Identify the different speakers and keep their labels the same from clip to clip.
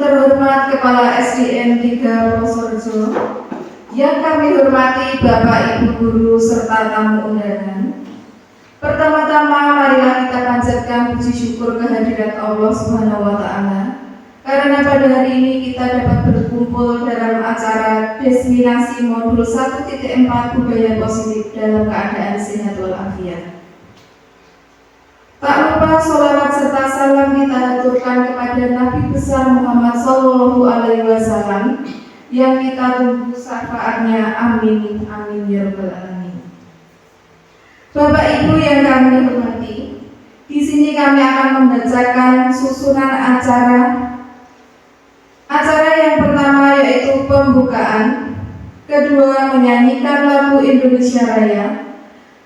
Speaker 1: terhormat Kepala SDN 3 Plosorjo, yang kami hormati Bapak Ibu Guru serta tamu undangan. Pertama-tama marilah kita panjatkan puji syukur kehadirat Allah Subhanahu wa Ta'ala, karena pada hari ini kita dapat berkumpul dalam acara Destinasi Modul 1.4 Budaya Positif dalam keadaan sehat walafiat. Tak lupa sholawat serta salam kita haturkan kepada Nabi besar Muhammad Sallallahu Alaihi Wasallam yang kita tunggu syafaatnya. Amin, amin ya rabbal alamin. Bapak Ibu yang kami hormati, di sini kami akan membacakan susunan acara. Acara yang pertama yaitu pembukaan, kedua menyanyikan lagu Indonesia Raya,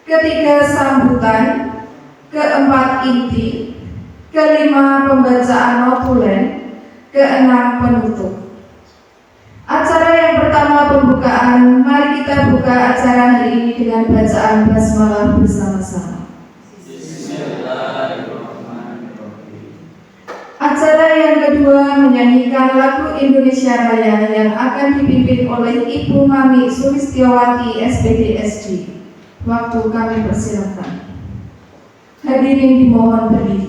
Speaker 1: ketiga sambutan, keempat inti, kelima pembacaan notulen, keenam penutup. Acara yang pertama pembukaan, mari kita buka acara hari ini dengan bacaan basmalah bersama-sama. Acara yang kedua menyanyikan lagu Indonesia Raya yang akan dipimpin oleh Ibu Mami Sulistiawati SPDSD. Waktu kami persilakan. Hadirin dimohon berdiri.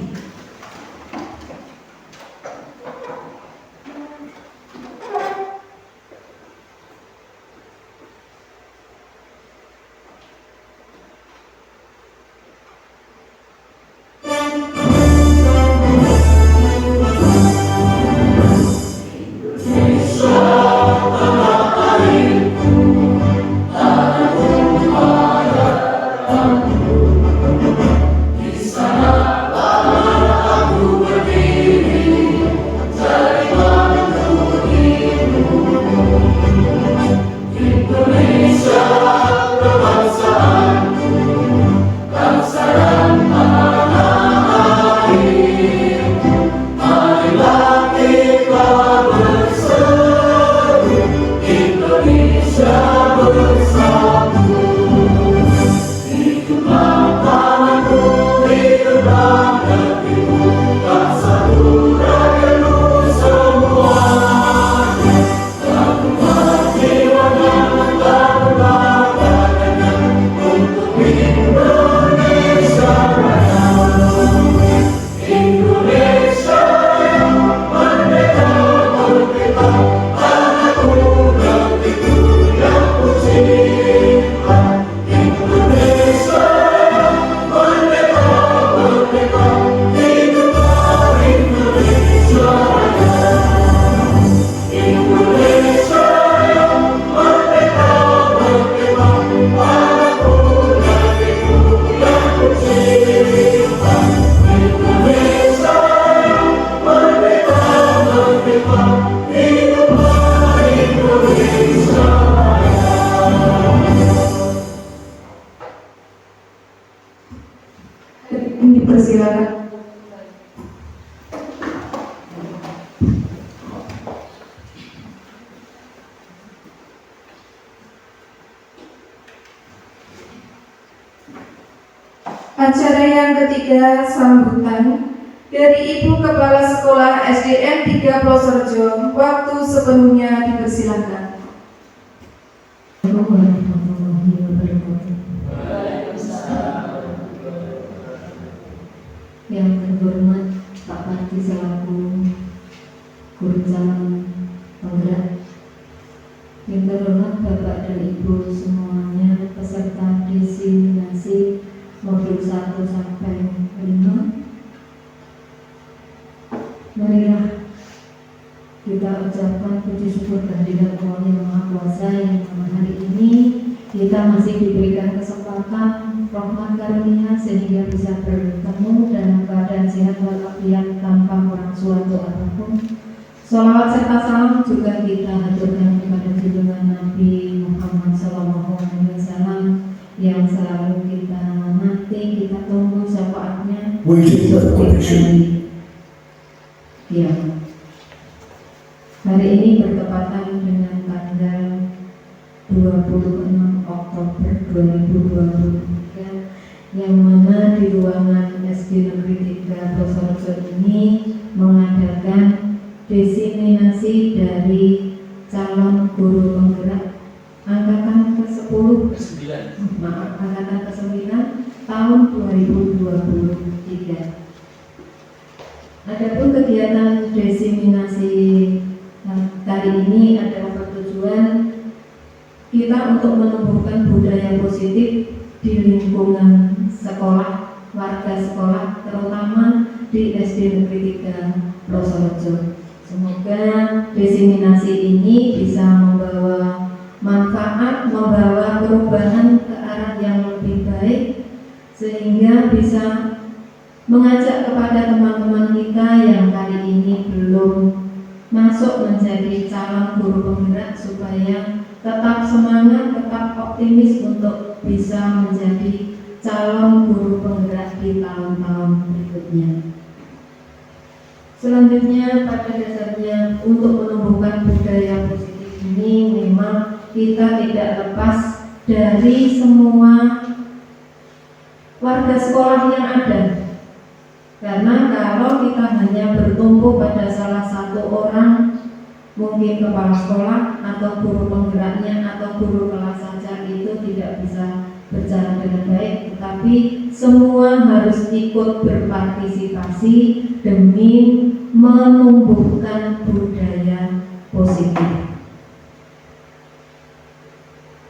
Speaker 1: Dipersilakan. Acara yang ketiga sambutan dari Ibu Kepala Sekolah SDN 3 Plosorjo. Waktu sepenuhnya dipersilakan.
Speaker 2: Yang terhormat Pak Parti selaku Guru Cabang Penggerak, yang terhormat Bapak dan Ibu semuanya, peserta destinasi modul 1 sampai 5, marilah kita ucapkan puji syukur kehadirat Allah yang Maha Kuasa yang hari ini kita masih diberikan kesempatan rahmat karunia sehingga bisa bertemu dalam keadaan sehat walafiat tanpa kurang suatu apapun. Sholawat serta salam juga kita haturkan kepada junjungan Nabi Muhammad SAW yang selalu kita nanti, kita tunggu syafaatnya setiap hari. Ya, hari ini bertepatan dengan tanggal 26 Oktober 2023, yang mana di ruangan SD Negeri 3 Plosorjo ini mengadakan diseminasi dari calon guru penggerak angkatan ke-10 angkatan ke-9 tahun 2023. Adapun kegiatan diseminasi kali ini adalah bertujuan kita untuk menumbuhkan budaya positif di lingkungan sekolah, warga sekolah, terutama di SD Negeri 3 Plosorejo. Semoga diseminasi ini bisa membawa manfaat, membawa perubahan ke arah yang lebih baik, sehingga bisa mengajak kepada teman-teman kita yang kali ini belum masuk menjadi calon guru penggerak supaya tetap semangat, tetap optimis untuk bisa menjadi calon guru penggerak di tahun-tahun berikutnya. Selanjutnya, pada dasarnya untuk menumbuhkan budaya positif ini memang kita tidak lepas dari semua warga sekolah yang ada. Karena kalau kita hanya bertumpu pada salah satu orang, mungkin kepala sekolah atau guru penggeraknya atau guru kelas saja, itu tidak bisa berjalan dengan baik, tetapi semua harus ikut berpartisipasi demi menumbuhkan budaya positif.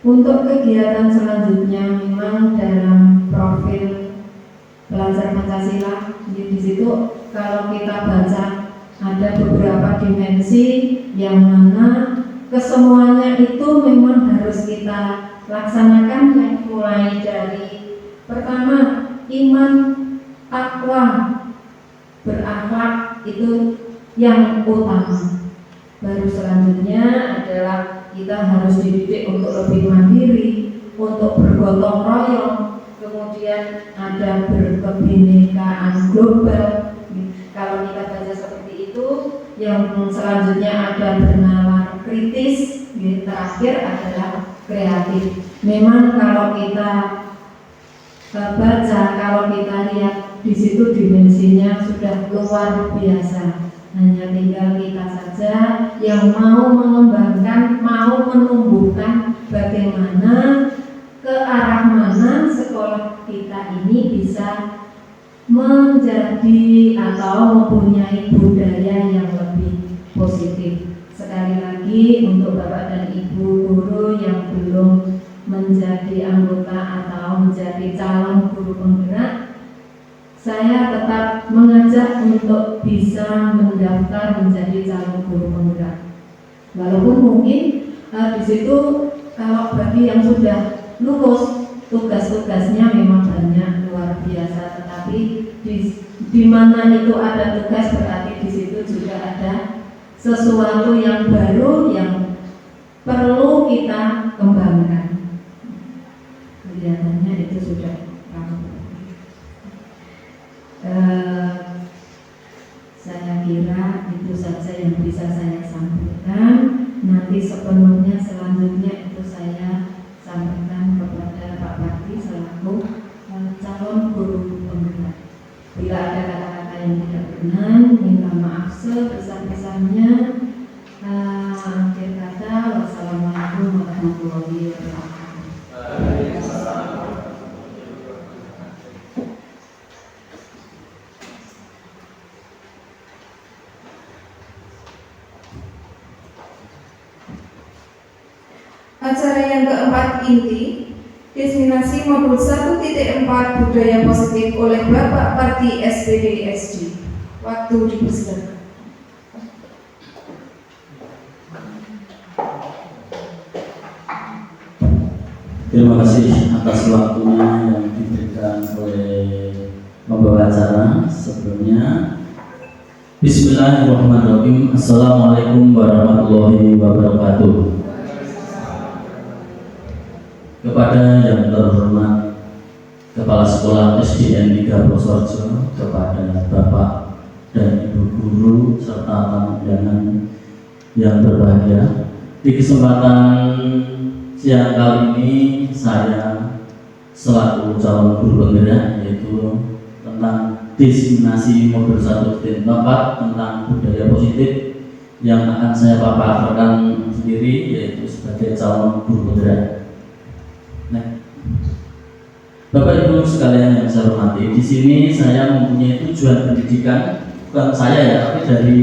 Speaker 2: Untuk kegiatan selanjutnya memang dalam profil belajar Pancasila di situ kalau kita baca ada beberapa dimensi yang mana kesemuanya itu memang harus kita laksanakan, yang mulai dari pertama iman, takwa, berakhlak itu yang utama. Baru selanjutnya adalah kita harus dididik untuk lebih mandiri, untuk bergotong royong, kemudian ada berkebinekaan global. Kalau kita baca seperti itu, yang selanjutnya ada bernalar kritis, terakhir adalah kreatif. Memang kalau kita baca, kalau kita lihat di situ dimensinya sudah luar biasa. Hanya tinggal kita saja yang mau mengembangkan, mau menumbuhkan bagaimana, ke arah mana sekolah kita ini bisa menjadi atau mempunyai budaya yang lebih positif. Sekali lagi untuk Bapak dan Ibu guru yang belum menjadi anggota atau menjadi calon guru penggerak, saya tetap mengajak untuk bisa mendaftar menjadi calon guru penggerak. Walaupun mungkin di situ kalau bagi yang sudah lulus tugas-tugasnya memang banyak luar biasa, tetapi di mana itu ada tugas berarti di situ juga ada sesuatu yang baru yang perlu kita kembangkan. Kelihatannya itu sudah saya kira itu saja yang bisa saya sampaikan. Nanti sepenuhnya selanjutnya itu saya sampaikan kepada Pak Bakti selaku calon guru penggerak. Bila ada kata-kata yang tidak benar, minta maaf sebesar-besarnya. Akhir kata, wassalamualaikum warahmatullahi wabarakatuh.
Speaker 1: Acara yang keempat inti diseminasi modul 1.4 budaya positif oleh Bapak Parti SPD SG. Waktu dipersilakan.
Speaker 3: Terima kasih atas waktunya yang diberikan oleh pembawa acara. Sebelumnya, Bismillahirrahmanirrahim. Assalamualaikum warahmatullahi wabarakatuh. Kepada yang terhormat Kepala Sekolah SDN 3 Plosorejo, kepada Bapak dan Ibu guru serta tamu undangan yang berbahagia, di kesempatan siang kali ini saya selaku calon guru penggerak yaitu tentang diseminasi modul 1.4 tentang budaya positif yang akan saya paparkan sendiri, yaitu sebagai calon guru putra. Nah, Bapak Ibu sekalian yang saya hormati, di sini saya mempunyai tujuan pendidikan, bukan saya ya, tapi dari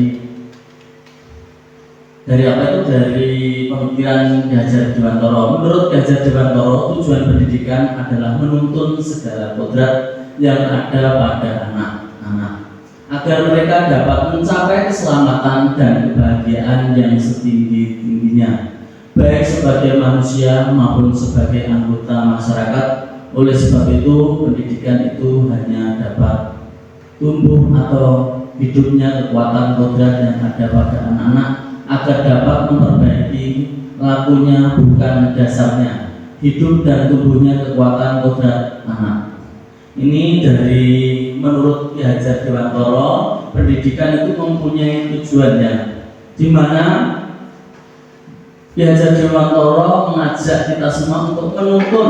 Speaker 3: pemikiran Ki Hajar Dewantoro. Menurut Ki Hajar Dewantoro, tujuan pendidikan adalah menuntun segala kodrat yang ada pada anak-anak agar mereka dapat mencapai keselamatan dan kebahagiaan yang setinggi-tingginya, baik sebagai manusia maupun sebagai anggota masyarakat. Oleh sebab itu, pendidikan itu hanya dapat tumbuh atau hidupnya kekuatan kodrat yang ada pada anak-anak agar dapat memperbaiki lakunya, bukan dasarnya, hidup dan tumbuhnya kekuatan kodrat anak. Ini dari menurut Ki Hajar Dewantoro, pendidikan itu mempunyai tujuannya, di mana Ki Hajar Dewantoro mengajak kita semua untuk menuntun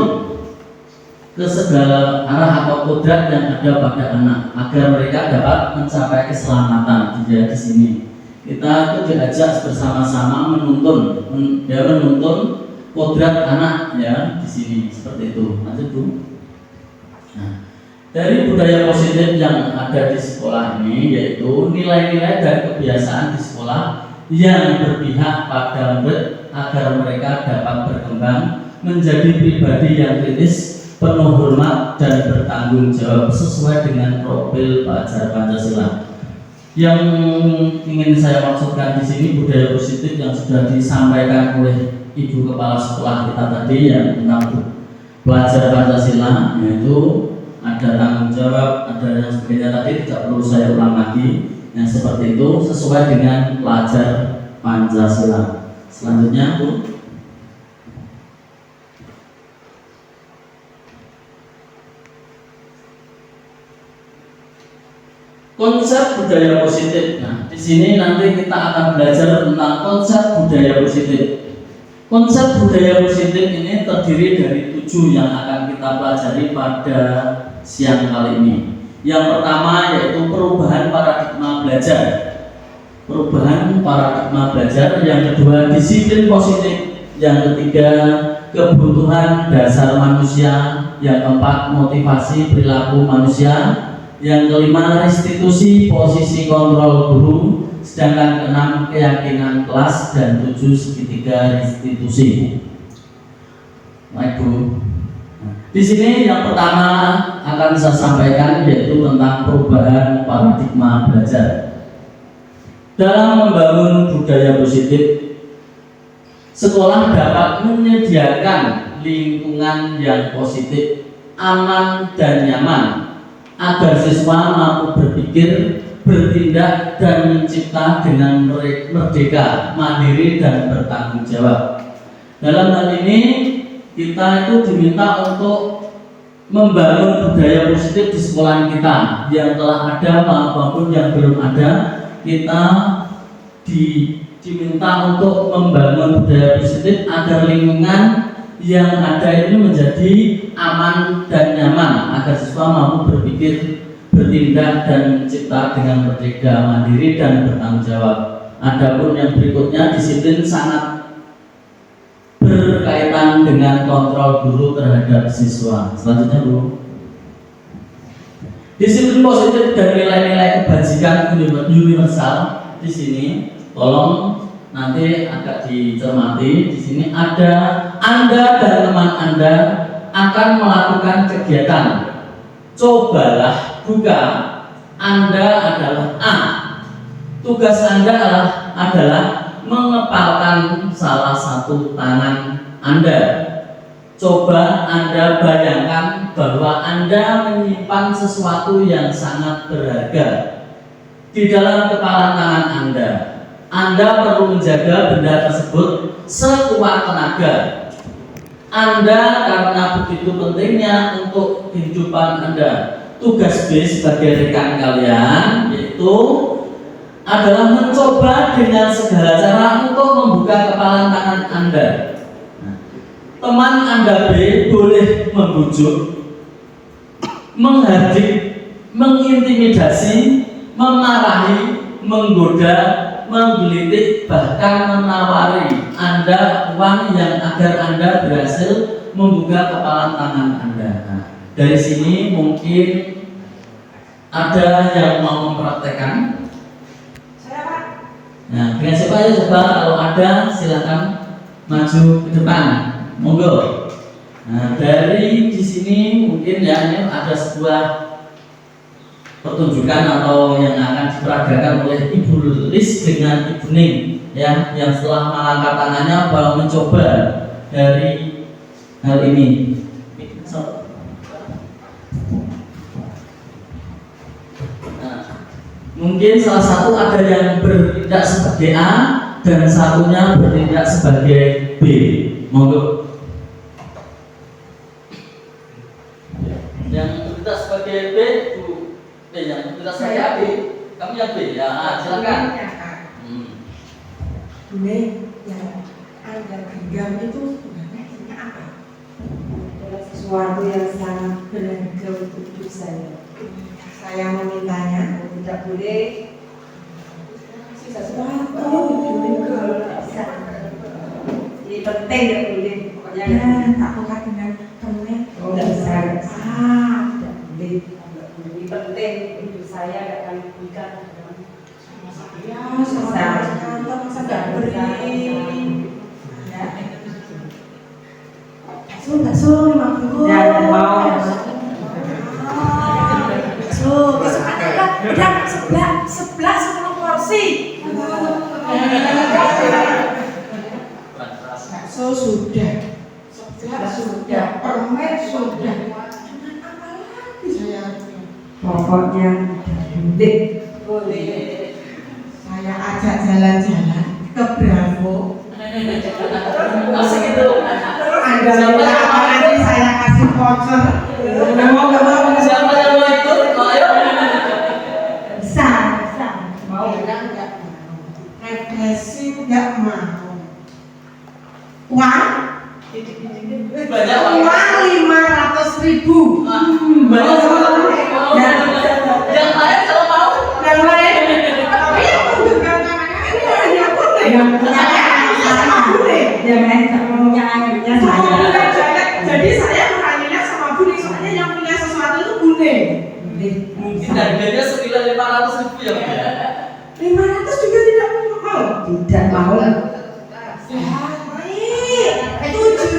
Speaker 3: ke segala arah atau kodrat yang ada pada anak agar mereka dapat mencapai keselamatan. Di sini kita itu diajak bersama-sama menuntun kodrat anak ya di sini, seperti itu. Lanjut Bu. Nah, dari budaya positif yang ada di sekolah ini, yaitu nilai-nilai dan kebiasaan di sekolah yang berpihak pada murid agar mereka dapat berkembang menjadi pribadi yang kritis, penuh hormat dan bertanggung jawab sesuai dengan profil pelajar Pancasila. Yang ingin saya maksudkan di sini budaya positif yang sudah disampaikan oleh Ibu Kepala Sekolah kita tadi yang tentang pelajar Pancasila, yaitu ada tanggung jawab, ada yang sebagainya tadi, tidak perlu saya ulang lagi. Yang seperti itu sesuai dengan pelajar Pancasila. Selanjutnya Bu. Konsep budaya positif. Nah, di sini nanti kita akan belajar tentang konsep budaya positif. Konsep budaya positif ini terdiri dari 7 yang akan kita pelajari pada siang kali ini. Yang pertama yaitu perubahan paradigma belajar. Perubahan paradigma belajar. Yang kedua, disiplin positif. Yang ketiga, kebutuhan dasar manusia. Yang keempat, motivasi perilaku manusia. Yang kelima, restitusi posisi kontrol guru. Sedangkan keenam, keyakinan kelas. Dan 7, segitiga restitusi. Baik Bu. Di sini yang pertama akan saya sampaikan yaitu tentang perubahan paradigma belajar. Dalam membangun budaya positif, sekolah dapat menyediakan lingkungan yang positif, aman dan nyaman agar siswa mampu berpikir, bertindak dan mencipta dengan merdeka, mandiri dan bertanggung jawab. Dalam hal ini kita itu diminta untuk membangun budaya positif di sekolah kita yang telah ada maupun yang belum ada. Kita diminta untuk membangun budaya positif agar lingkungan yang ada ini menjadi aman dan nyaman agar siswa mampu berpikir, bertindak dan mencipta dengan merdeka, mandiri dan bertanggung jawab. Adapun yang berikutnya, disiplin sangat berkaitan dengan kontrol guru terhadap siswa. Selanjutnya Bu. Disiplin positif dan nilai-nilai kebajikan universal. Di sini tolong nanti agak dicermati. Di sini ada Anda dan teman Anda akan melakukan kegiatan. Cobalah buka. Anda adalah A. Tugas Anda adalah mengepalkan salah satu tangan Anda. Coba Anda bayangkan bahwa Anda menyimpan sesuatu yang sangat berharga di dalam kepala tangan Anda. Anda perlu menjaga benda tersebut sekuat tenaga Anda karena begitu pentingnya untuk kehidupan Anda. Tugas B sebagai rekan kalian yaitu adalah mencoba dengan segala cara untuk membuka kepala tangan Anda. Teman Anda B boleh membujuk, menghardik, mengintimidasi, memarahi, menggoda, menggelitik bahkan menawari Anda uang yang agar Anda berhasil membuka kepalan tangan Anda. Nah, dari sini mungkin ada yang mau mempraktekkan.
Speaker 4: Saya Pak.
Speaker 3: Nah, dengan siapa ya coba, kalau ada silakan maju ke depan, monggo. Nah, dari di sini mungkin ya ini ada sebuah pertunjukan atau yang akan diperagakan oleh Ibu Lis dengan Ibu Ning ya, yang setelah mengangkat tangannya baru mencoba dari hal ini. Nah, mungkin salah satu ada yang bertindak sebagai A dan satunya bertindak sebagai B. Monggo. Yang bertindak sebagai B, Bu. Yang bertindak sebagai A, B. Kamu yang B. Ya, silakan.
Speaker 4: Bune, yang Anda genggam itu sebenarnya apa?
Speaker 5: Adalah sesuatu yang sangat berharga untuk hidup saya.
Speaker 4: Saya memintanya
Speaker 5: Tidak boleh sesuatu bisa. Ini penting, tidak boleh. Pokoknya
Speaker 4: tak tukar dengan temennya.
Speaker 5: tidak bisa.
Speaker 4: Tidak boleh.
Speaker 5: Ini penting hidup saya tidak akan berikan.
Speaker 4: Ya, sama kantor masa nggak beri. Bakso 50.
Speaker 5: Ya, tidak mau.
Speaker 4: Bakso, kesukaan Anda udah sebelah 10 porsi. Bakso sudah, sebelah sudah, permen sudah. Dengan apa lagi saya?
Speaker 5: Pokoknya tidak boleh.
Speaker 4: Saya ajak jalan-jalan ke Bravo.
Speaker 3: Asik itu.
Speaker 4: Anda minta apa nanti saya kasih voucher. Mau nggak mau?
Speaker 3: Siapa yang mau ikut? Ayo.
Speaker 4: Bisa.
Speaker 5: Mau.
Speaker 4: Nggak mau. Refreshing nggak mau. Uang?
Speaker 3: Banyak
Speaker 4: Uang 500.000.
Speaker 3: Banyak yang lain kalau mau.
Speaker 4: Yang lain? Tapi yang menggenggam tangannya ini hanya boleh.
Speaker 5: Yang punya
Speaker 4: sama boleh.
Speaker 5: yang lain punya airnya saya.
Speaker 4: Jadi saya beraninya sama Bune, soalnya yang punya sesuatu itu Bune.
Speaker 3: Mungkin harganya senilai 500.000 ya, Bu ya.
Speaker 4: 500 juga tidak mau.
Speaker 5: Tidak mau.
Speaker 4: Itu 700.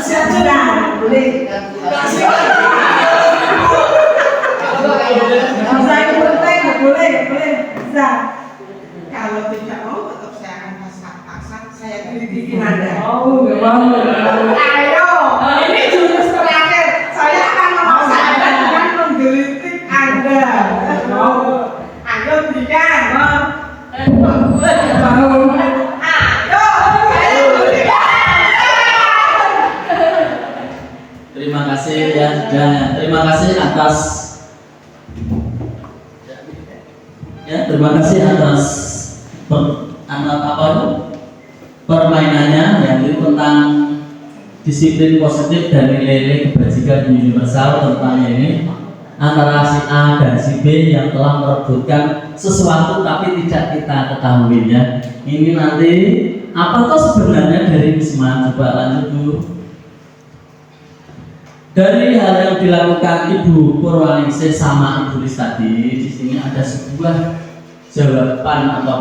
Speaker 5: Sudah boleh.
Speaker 4: Bisa itu penting, boleh, bisa. Kalau tidak mau, tetap saya akan paksa. Saya bikin Anda.
Speaker 5: Nggak mau.
Speaker 4: Ayo, ini jurus terakhir. Saya akan memaksa Anda dengan menggelitik Anda. Mau? Ayo berikan.
Speaker 5: Mau.
Speaker 4: Ayo, saya berikan.
Speaker 3: Terima kasih ya, dan terima kasih atas terima kasih atas permainannya yang itu tentang disiplin positif dan nilai-nilai kebajikan universal tentang ini antara si A dan si B yang telah merebutkan sesuatu tapi tidak kita ketahuinya. Ini nanti apa tuh sebenarnya dari Wisma? Coba lanjut dulu. Dari hal yang dilakukan Ibu Purwaningsih sama Ibu Lis tadi, di sini ada sebuah jawaban atau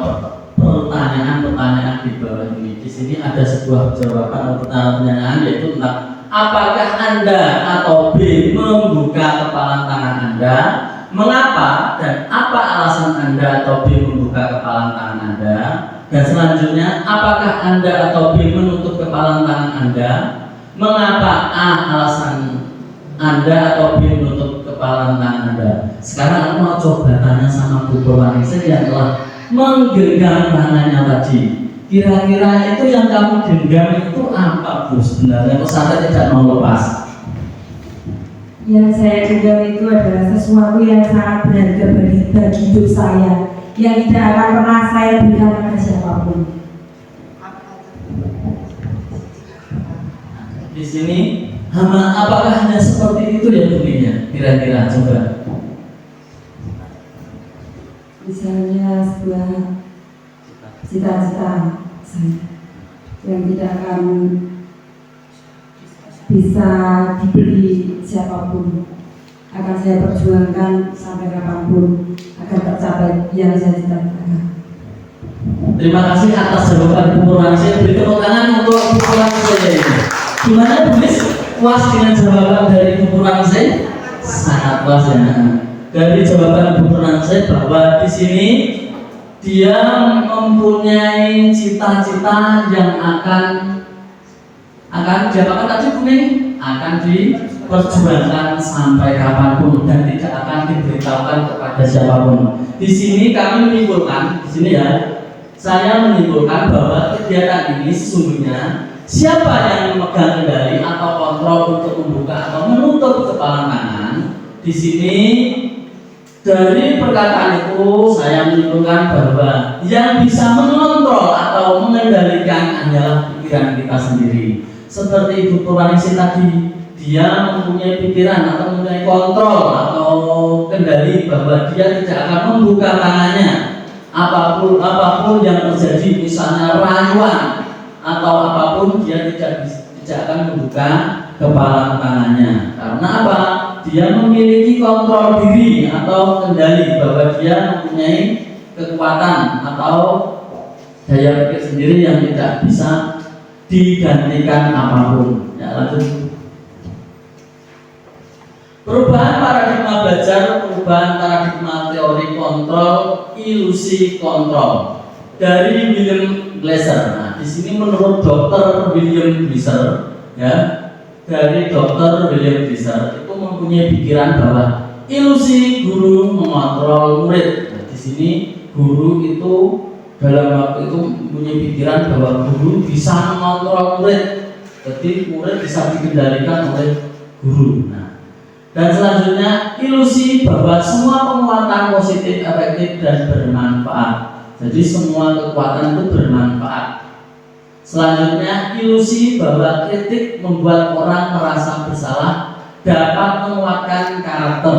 Speaker 3: pertanyaan-pertanyaan di bawah ini. Di sini ada sebuah jawaban atau pertanyaan yaitu tentang apakah Anda atau B membuka kepalan tangan Anda, mengapa dan apa alasan Anda atau B membuka kepalan tangan Anda, dan selanjutnya apakah Anda atau B menutup kepalan tangan Anda, mengapa A alasan Anda atau B menutup kepalan tangan Anda. Sekarang aku mau coba tanya sama Bu Purwaningsih yang telah menggenggam tangannya tadi. Kira-kira itu yang kamu genggam itu apa, Bu? Sebenarnya kok sampai tidak mau lepas?
Speaker 5: Yang saya genggam itu adalah sesuatu yang sangat berharga bagi hidup saya, yang tidak akan pernah saya berikan pada siapapun.
Speaker 3: Di sini apakah hanya seperti itu ya bunyinya? Kira-kira coba.
Speaker 5: Bisa cita-cita saya yang tidak akan bisa dibeli siapapun. Akan saya perjuangkan sampai kapanpun agar tercapai yang saya cita-citakan.
Speaker 3: Terima kasih atas jawaban Bu Purwaningsih. Beri tepuk tangan untuk Bu Purwaningsih. Gimana Bu Lis? Puas dengan jawaban dari Bu Purwaningsih? Sangat puas ya. Dari jawaban Bu Purwaningsih bahwa di sini dia mempunyai cita-cita yang akan diapakan tadi Bu Ning? Akan diperjuangkan sampai kapanpun dan tidak akan diberitahukan kepada siapapun. Di sini kami menyimpulkan, di sini ya, saya menyimpulkan bahwa kegiatan ini sesungguhnya siapa yang memegang kendali atau kontrol untuk membuka atau menutup kepalan tangan. Di sini dari perkataan itu saya menyimpulkan bahwa yang bisa mengontrol atau mengendalikan hanyalah pikiran kita sendiri. Seperti Ibu Purwaningsih tadi, dia mempunyai pikiran atau mempunyai kontrol atau kendali bahwa dia tidak akan membuka tangannya apapun yang terjadi, misalnya rayuan atau apapun, dia tidak akan membuka kepala tangannya. Karena apa? Dia memiliki kontrol diri atau kendali bahwa dia mempunyai kekuatan atau daya pikir sendiri yang tidak bisa digantikan apapun. Ya, lanjut. Perubahan paradigma belajar, perubahan paradigma teori kontrol, ilusi kontrol dari William Glasser. Nah, di sini menurut Dr. William Glasser, ya, dari Dr. William Glasser itu mempunyai pikiran bahwa ilusi guru mengontrol murid. Nah, di sini guru itu dalam waktu itu mempunyai pikiran bahwa guru bisa mengontrol murid, jadi murid bisa dikendalikan oleh guru. Nah, dan selanjutnya ilusi bahwa semua penguatan positif, efektif dan bermanfaat. Jadi semua kekuatan itu bermanfaat. Selanjutnya ilusi bahwa kritik membuat orang merasa bersalah, dapat menguatkan karakter.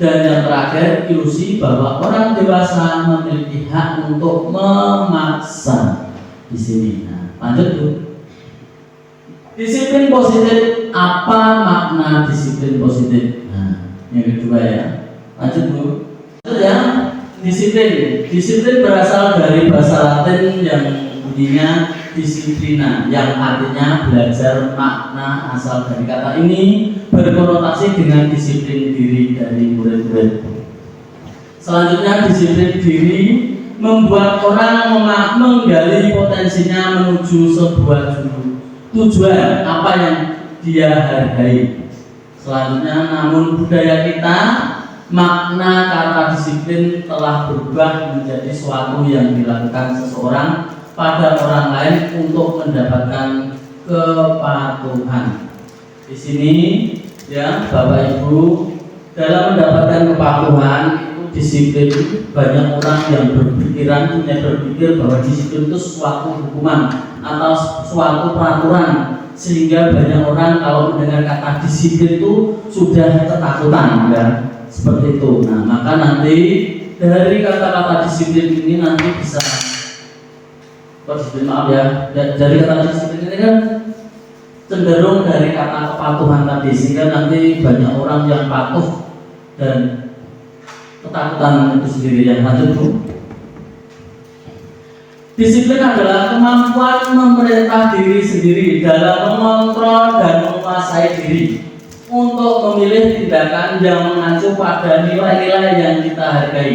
Speaker 3: Dan yang terakhir, ilusi bahwa orang dewasa memiliki hak untuk memaksa. Di sini, nah, lanjut Bu. Disiplin positif, apa makna disiplin positif? Nah, yang kedua ya. Lanjut Bu. Lanjut ya. Disiplin berasal dari bahasa Latin yang bunyinya disiplina, yang artinya belajar. Makna asal dari kata ini berkonotasi dengan disiplin diri dari murid-murid. Selanjutnya, disiplin diri membuat orang menggali potensinya menuju sebuah tujuan apa yang dia hargai. Selanjutnya, namun budaya kita, makna kata disiplin telah berubah menjadi suatu yang dilakukan seseorang pada orang lain untuk mendapatkan kepatuhan. Di sini ya Bapak Ibu, dalam mendapatkan kepatuhan itu disiplin, banyak orang yang punya berpikir bahwa disiplin itu suatu hukuman atau suatu peraturan, sehingga banyak orang kalau mendengar kata disiplin itu sudah ketakutan ya. Seperti itu. Nah, maka nanti dari kata-kata disiplin ini nanti bisa dari kata disiplin ini kan cenderung dari kata kepatuhan tadi, sehingga nanti banyak orang yang patuh dan ketakutan itu sendiri. Yang lanjut Bu. Disiplin adalah kemampuan memerintah diri sendiri dalam mengontrol dan menguasai diri untuk memilih tindakan yang mengacu pada nilai-nilai yang kita hargai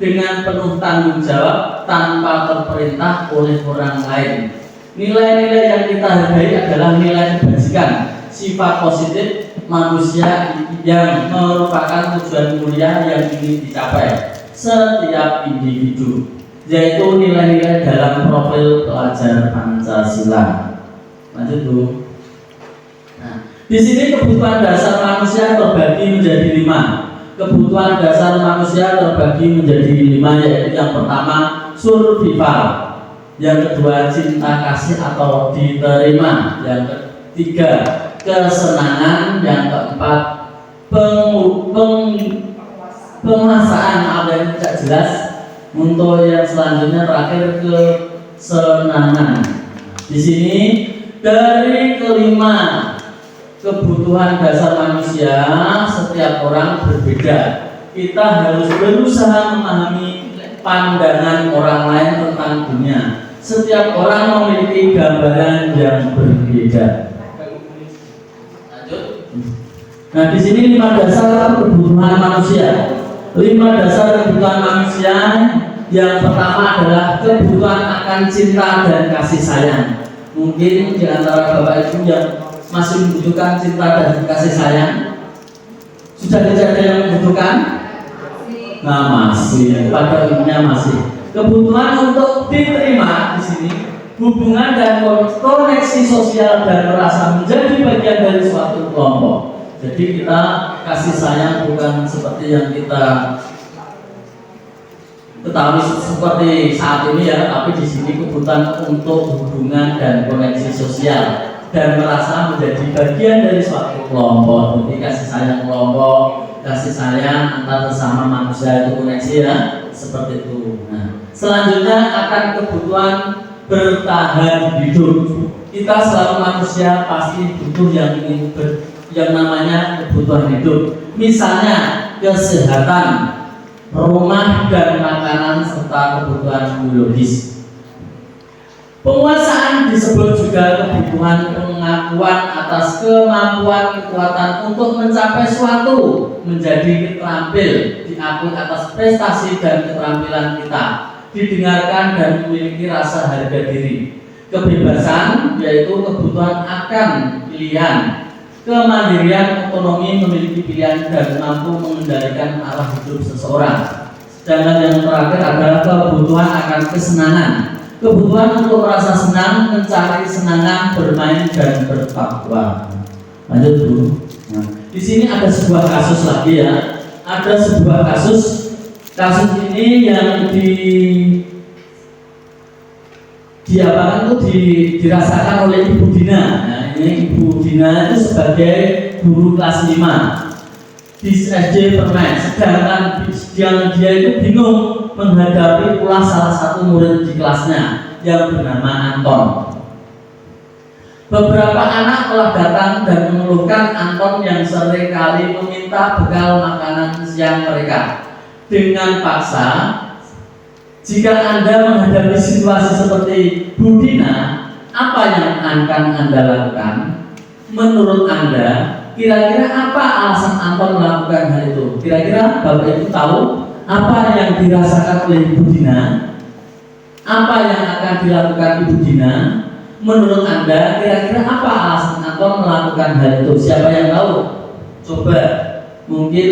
Speaker 3: dengan penuh tanggung jawab tanpa terperintah oleh orang lain. Nilai-nilai yang kita hargai adalah nilai kebajikan, sifat positif manusia yang merupakan tujuan mulia yang ingin dicapai setiap individu, yaitu nilai-nilai dalam profil pelajar Pancasila. Lanjut Bu. Di sini kebutuhan dasar manusia terbagi menjadi 5. Kebutuhan dasar manusia terbagi menjadi 5, yaitu yang pertama survival, yang kedua cinta kasih atau diterima, yang ketiga kesenangan, yang keempat penguasaan, ada yang tidak jelas, Untuk yang selanjutnya terakhir kesenangan. Di sini dari kelima kebutuhan dasar manusia setiap orang berbeda. Kita harus berusaha memahami pandangan orang lain tentang dunia. Setiap orang memiliki gambaran yang berbeda. Lanjut. Nah, di sini 5 dasar kebutuhan manusia. 5 dasar kebutuhan manusia. Yang pertama adalah kebutuhan akan cinta dan kasih sayang. Mungkin di antara Bapak Ibu yang masih membutuhkan cinta dan kasih sayang. Sudah tidak ada yang membutuhkan? Nah, masih, pada umumnya masih. Kebutuhan untuk diterima di sini, hubungan dan koneksi sosial dan merasa menjadi bagian dari suatu kelompok. Jadi kita kasih sayang bukan seperti yang kita ketahui seperti saat ini ya, tapi di sini kebutuhan untuk hubungan dan koneksi sosial dan merasa menjadi bagian dari suatu kelompok. Jadi kasih sayang kelompok, kasih sayang antar sesama manusia itu koneksi ya, seperti itu. Nah, selanjutnya akan kebutuhan bertahan hidup. Kita selalu manusia pasti butuh yang namanya kebutuhan hidup. Misalnya kesehatan, rumah dan makanan serta kebutuhan biologis. Penguasaan disebut juga kebutuhan pengakuan atas kemampuan kekuatan untuk mencapai suatu, menjadi terampil, diakui atas prestasi dan keterampilan kita, didengarkan dan memiliki rasa harga diri. Kebebasan yaitu kebutuhan akan pilihan, kemandirian, otonomi, memiliki pilihan dan mampu mengendalikan arah hidup seseorang. Sedangkan yang terakhir adalah kebutuhan akan kesenangan. Kebutuhan untuk merasa senang, mencari kesenangan, bermain dan bertakwa. Lanjut dulu. Nah, di sini ada sebuah kasus lagi ya. Ada sebuah kasus ini yang dirasakan oleh Ibu Dina. Nah, ini Ibu Dina itu sebagai guru kelas 5 di SD Permen. Sedangkan dia itu bingung menghadapi pula salah satu murid di kelasnya yang bernama Anton. Beberapa anak telah datang dan mengeluhkan Anton yang seringkali meminta bekal makanan siang mereka dengan paksa. Jika Anda menghadapi situasi seperti Bu Dina, apa yang akan Anda lakukan? Menurut Anda, kira-kira apa alasan Anton melakukan hal itu? Kira-kira Bapak Ibu tahu apa yang dirasakan oleh Ibu Dina? Apa yang akan dilakukan Ibu Dina? Menurut Anda, kira-kira apa alasan Anton melakukan hal itu? Siapa yang tahu? Coba, mungkin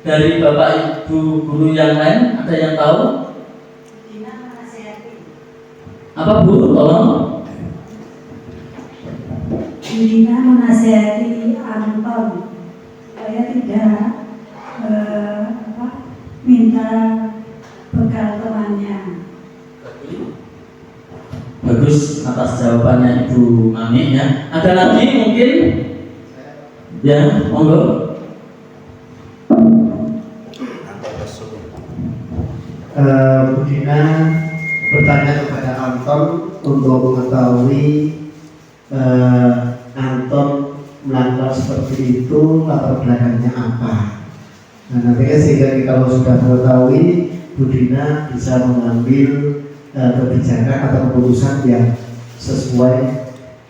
Speaker 3: dari Bapak Ibu guru yang lain ada yang tahu? Apa Bu? Tolong.
Speaker 6: Dina menasihati Anton supaya tidak minta bekal temannya.
Speaker 3: Bagus atas jawabannya Ibu Mami ya. Ada lagi mungkin? Ya, monggo.
Speaker 7: Bu Dina bertanya kepada Anton untuk mengetahui Anton melakukan seperti itu latar belakangnya apa. Nah, nantinya sehingga kita kalau sudah mengetahui, Bu Dina bisa mengambil kebijakan atau keputusan yang sesuai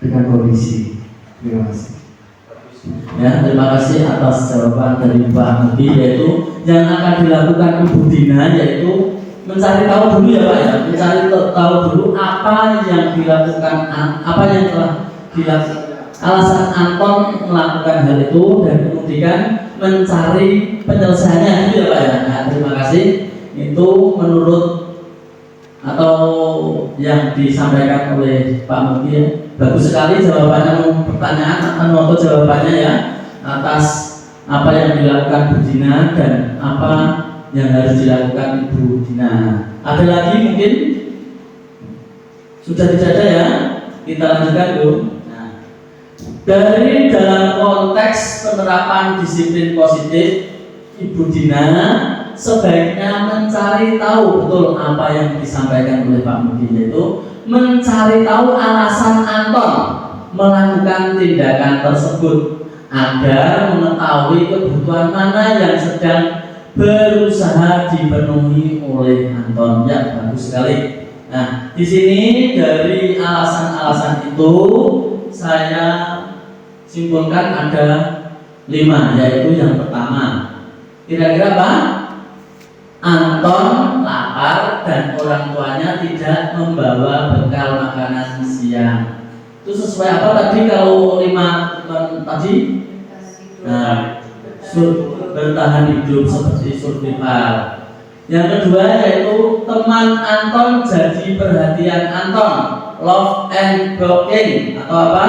Speaker 7: dengan kondisi. Terima kasih.
Speaker 3: Ya, terima kasih atas jawaban dari Pak Mudi, yaitu yang akan dilakukan Ibu Dina yaitu mencari tahu dulu ya Pak ya, mencari tahu dulu apa yang dilakukan, apa yang telah dilakukan, alasan Anton melakukan hal itu dan kemudian mencari penyelesaiannya itu ya Pak ya. Nah, terima kasih. Itu menurut atau yang disampaikan oleh Pak Mudi ya. Bagus sekali jawabannya, pertanyaan akan untuk jawabannya ya atas apa yang dilakukan Bu Dina dan apa yang harus dilakukan Ibu Dina. Ada lagi mungkin? Sudah tidak ada ya? Kita lanjutkan dulu. Nah, dari dalam konteks penerapan disiplin positif, Ibu Dina sebaiknya mencari tahu betul apa yang disampaikan oleh Pak Mudi, yaitu mencari tahu alasan Anton melakukan tindakan tersebut agar mengetahui kebutuhan mana yang sedang berusaha dipenuhi oleh Anton. Ya, bagus sekali. Nah, di sini dari alasan-alasan itu saya simpulkan ada 5, yaitu yang pertama, kira-kira apa? Anton lapar dan orang tuanya tidak membawa bekal makanan siang. Itu sesuai apa tadi kalau 5 tadi? Nah, bertahan hidup seperti survival. Yang kedua yaitu teman Anton jadi perhatian Anton, love and blocking atau apa?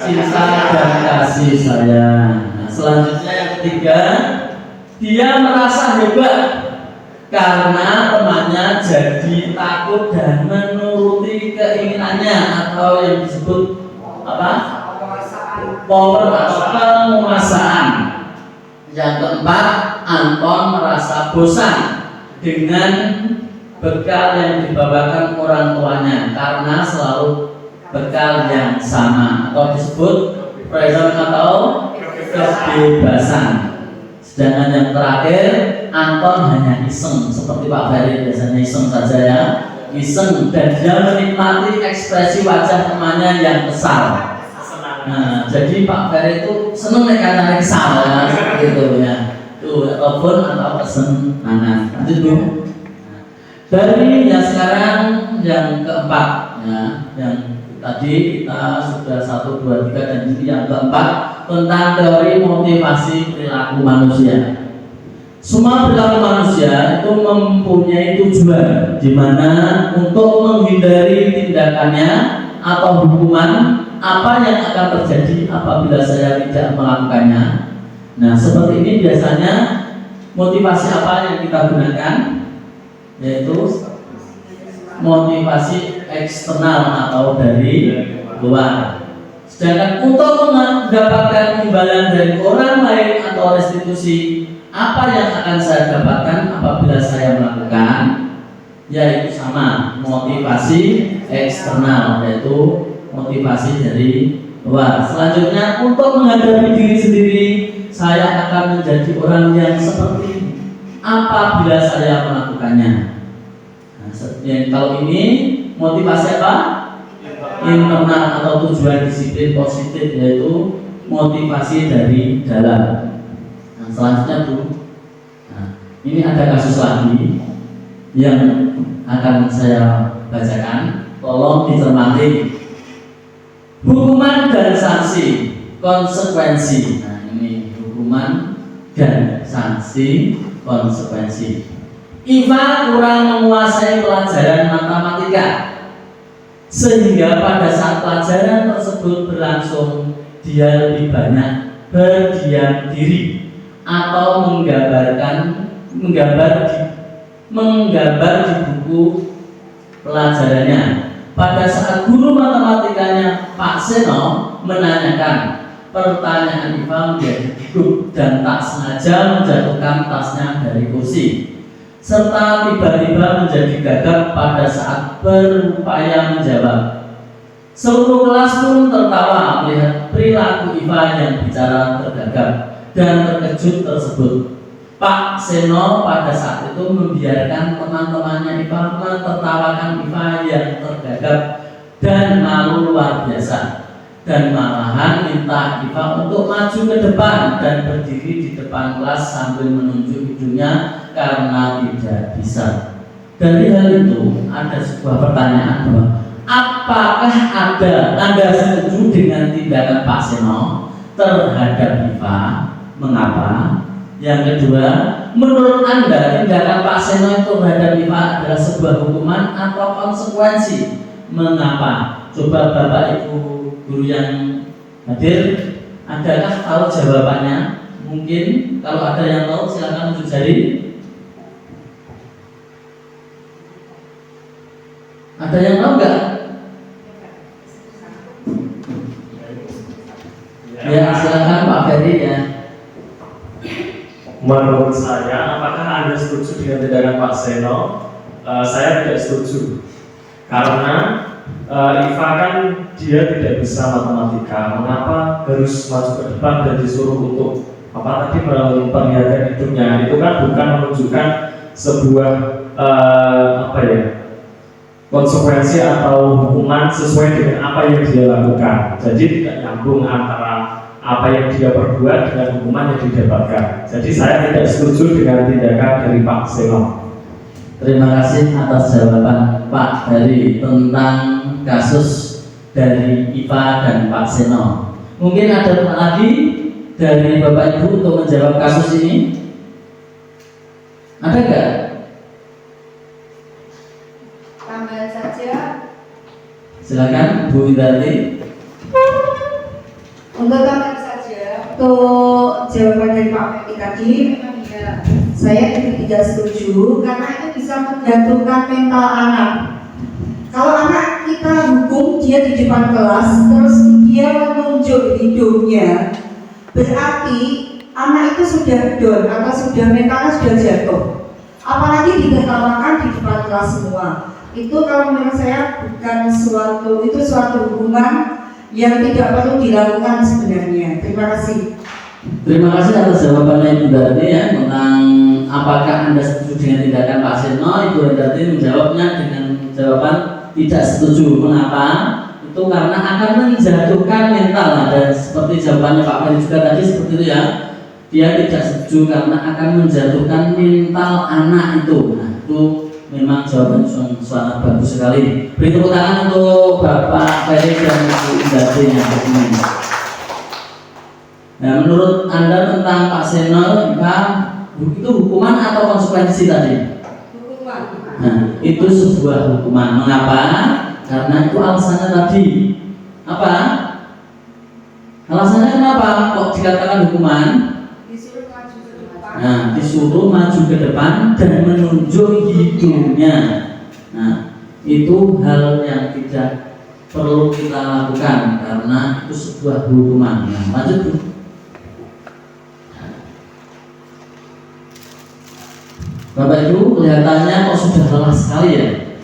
Speaker 3: Cinta dan kasih sayang. Nah, selanjutnya yang ketiga, dia merasa hebat karena temannya jadi takut dan menuruti keinginannya atau yang disebut apa? Power atau penguasaan. Yang keempat, Anton merasa bosan dengan bekal yang dibawakan orang tuanya karena selalu bekal yang sama atau disebut freedom atau kebebasan. Sedangkan yang terakhir, Anton hanya iseng seperti Pak Ferry biasanya iseng saja ya, iseng, dan dia menikmati ekspresi wajah temannya yang kesal. Nah, jadi Pak Ferry itu seneng nih karena kesal ya, seperti itu ya. Tuh, telepon atau kesenangan. Lanjut Bu. Dari yang sekarang yang keempat ya, yang tadi kita sudah 1, 2, 3 dan ini yang keempat tentang teori motivasi perilaku manusia. Semua perilaku manusia itu mempunyai tujuan, di mana untuk menghindari tindakannya atau hukuman apa yang akan terjadi apabila saya tidak melakukannya. Nah, seperti ini biasanya motivasi apa yang kita gunakan, yaitu motivasi eksternal atau dari luar. Sedangkan untuk mendapatkan imbalan dari orang lain atau restitusi, apa yang akan saya dapatkan apabila saya melakukan, yaitu sama, motivasi eksternal, yaitu motivasi dari luar. Selanjutnya, untuk menghadapi diri sendiri, saya akan menjadi orang yang seperti apabila saya melakukannya. Nah, kalau ini motivasi apa? Internal atau tujuan disiplin positif, yaitu motivasi dari dalam. Nah, selanjutnya Bu, nah, ini ada kasus lagi yang akan saya bacakan. Tolong dicermati. Hukuman dan sanksi, konsekuensi. Nah, ini hukuman dan sanksi, konsekuensi. Iva kurang menguasai pelajaran matematika, sehingga pada saat pelajaran tersebut berlangsung dia lebih banyak berdiam diri atau menggambar di buku pelajarannya. Pada saat guru matematikanya Pak Seno menanyakan, pertanyaan Iva menjadi gugup dan tak sengaja menjatuhkan tasnya dari kursi, serta tiba-tiba menjadi gagap pada saat berupaya menjawab. Seluruh kelas pun tertawa melihat perilaku Iva yang bicara tergagap dan terkejut tersebut. Pak Seno pada saat itu membiarkan teman-temannya Iva menertawakan Iva yang tergagap dan malu luar biasa, dan malahan minta Iva untuk maju ke depan dan berdiri di depan kelas sambil menunjuk hidungnya karena tidak bisa. Dari hal itu ada sebuah pertanyaan bahwa apakah Anda setuju dengan tindakan Pak Seno terhadap Iva? Mengapa? Yang kedua, menurut Anda tindakan Pak Seno itu terhadap Iva adalah sebuah hukuman atau konsekuensi? Mengapa? Coba Bapak Ibu guru yang hadir, adakah tahu jawabannya? Mungkin kalau ada yang tahu silakan unjuk jari. Ada yang tahu nggak? Ya silakan Pak Ferry ya.
Speaker 8: Menurut saya, apakah Anda setuju dengan tindakan Pak Seno? Saya tidak setuju. Karena Iva kan dia tidak bisa matematika. Mengapa harus maju ke depan dan disuruh untuk tadi memperlihatkan hidupnya? Itu kan bukan menunjukkan sebuah konsekuensi atau hukuman sesuai dengan apa yang dia lakukan. Jadi tidak nyambung antara apa yang dia perbuat dengan hukuman yang didapatkan. Jadi saya tidak setuju dengan tindakan dari Pak Seno.
Speaker 3: Terima kasih atas jawaban Pak Heri tentang kasus dari IPA dan Pak Seno. Mungkin ada lagi dari Bapak Ibu untuk menjawab kasus ini? Ada nggak?
Speaker 1: Tambahan saja.
Speaker 3: Silakan Bu Indarti.
Speaker 1: Untuk tambahan saja, untuk jawaban dari Pak Ferry tadi, memang ya saya tidak setuju karena itu bisa menggantungkan mental anak. Kalau anak kita hukum dia di depan kelas, terus dia menunjuk hidupnya, berarti anak itu sudah down atau sudah mentalnya sudah jatuh. Apalagi ditertawakan di depan kelas semua. Itu kalau menurut saya bukan suatu hukuman yang tidak perlu dilakukan sebenarnya. Terima kasih.
Speaker 3: Terima kasih atas jawabannya Ibu Darti ya tentang apakah Anda setuju dengan tindakan Pak Seno. Ibu Darti menjawabnya dengan jawaban tidak setuju. Mengapa? Itu karena akan menjatuhkan mental. Dan seperti jawabannya Pak Ferry juga tadi seperti itu ya. Dia tidak setuju karena akan menjatuhkan mental anak itu. Nah, itu memang jawaban sangat bagus sekali. Beri tepuk tangan untuk Bapak Ferry dan Ibu Indarti yang ini. Nah, menurut Anda tentang Pak Seno, itu hukuman atau konsekuensi tadi?
Speaker 1: Hukuman.
Speaker 3: Nah, itu sebuah hukuman. Mengapa? Karena itu alasannya tadi. Apa? Alasannya kenapa kok dikatakan hukuman?
Speaker 1: Disuruh maju ke depan.
Speaker 3: Nah, disuruh maju ke depan dan menunjuk hidungnya. Nah, itu hal yang tidak perlu kita lakukan karena itu sebuah hukuman. Nah, lanjut Bu. Bapak Ibu, kelihatannya kok sudah lelah sekali ya.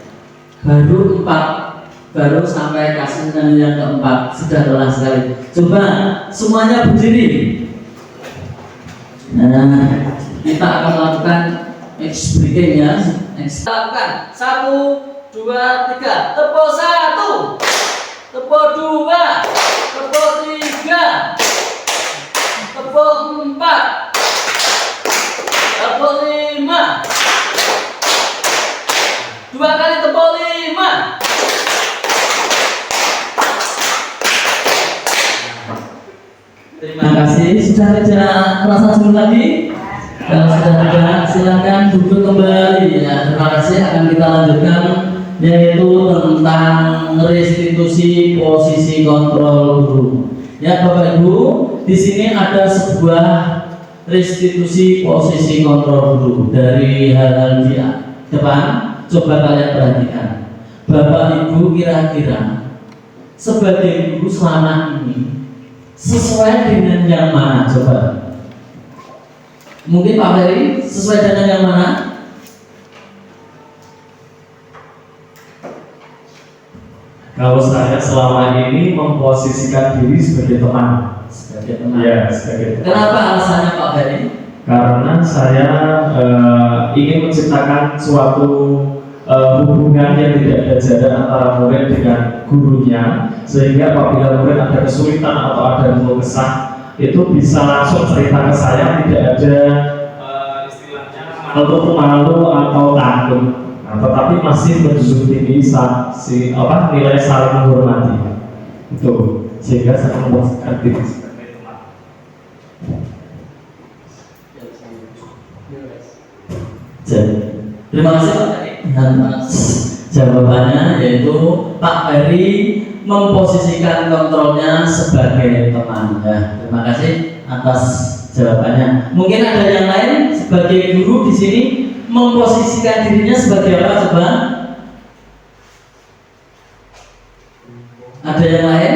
Speaker 3: Baru sampai kasus yang keempat sudah lelah sekali. Coba semuanya berdiri. Nah, kita akan melakukan breaking ya. Lakukan 1, 2, 3. Tepuk 1, tepuk 2, tepuk 3, tepuk 4, tepuk 5. 2 kali tepuk 5. Terima kasih. Sudah tidak merasa jenuh lagi? Kalau sudah tidak, silakan duduk kembali ya. Terima kasih. Akan kita lanjutkan yaitu tentang restitusi posisi kontrol guru. Ya Bapak Ibu, di sini ada sebuah restitusi posisi kontrol guru dari hal-hal di depan. Coba kalian perhatikan. Bapak Ibu kira-kira sebagai guru selama ini sesuai dengan yang mana? Coba. Mungkin Pak Ferry sesuai dengan yang mana?
Speaker 8: Kalau saya selama ini memposisikan diri sebagai teman.
Speaker 3: Sebagai teman.
Speaker 8: Ya, sebagai teman.
Speaker 3: Kenapa alasannya Pak Ferry?
Speaker 8: Karena saya ingin menciptakan suatu hubungan yang tidak ada jarak antara murid dengan gurunya, sehingga apabila murid ada kesulitan atau ada keluh kesah itu bisa langsung cerita ke saya, tidak ada istilahnya malu atau takut, tetapi masih menjunjung tinggi nilai saling menghormati itu, sehingga saya memposisikan diri sebagai teman.
Speaker 3: Terima kasih Pak Ferry. Dan jawabannya yaitu Pak Ferry memposisikan kontrolnya sebagai teman. Ya, terima kasih atas jawabannya. Mungkin ada yang lain sebagai guru di sini memposisikan dirinya sebagai apa? Coba. Ada yang lain?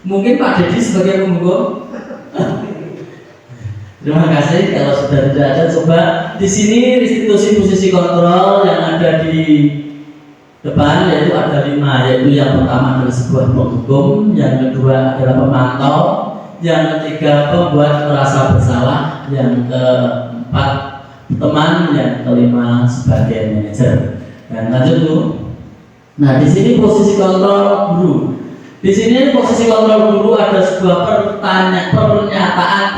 Speaker 3: Mungkin Pak Dedi sebagai pembuku. Terima kasih. Kalau sudah tidak ada, coba di sini institusi posisi kontrol yang ada di depan, yaitu ada 5, yaitu yang pertama adalah sebuah penghukum, yang kedua adalah pemantau, yang ketiga pembuat merasa bersalah, yang keempat teman, yang kelima sebagai manajer. Dan lanjut dulu. Nah, di sini posisi kontrol guru. Di sini posisi kontrol guru ada sebuah pernyataan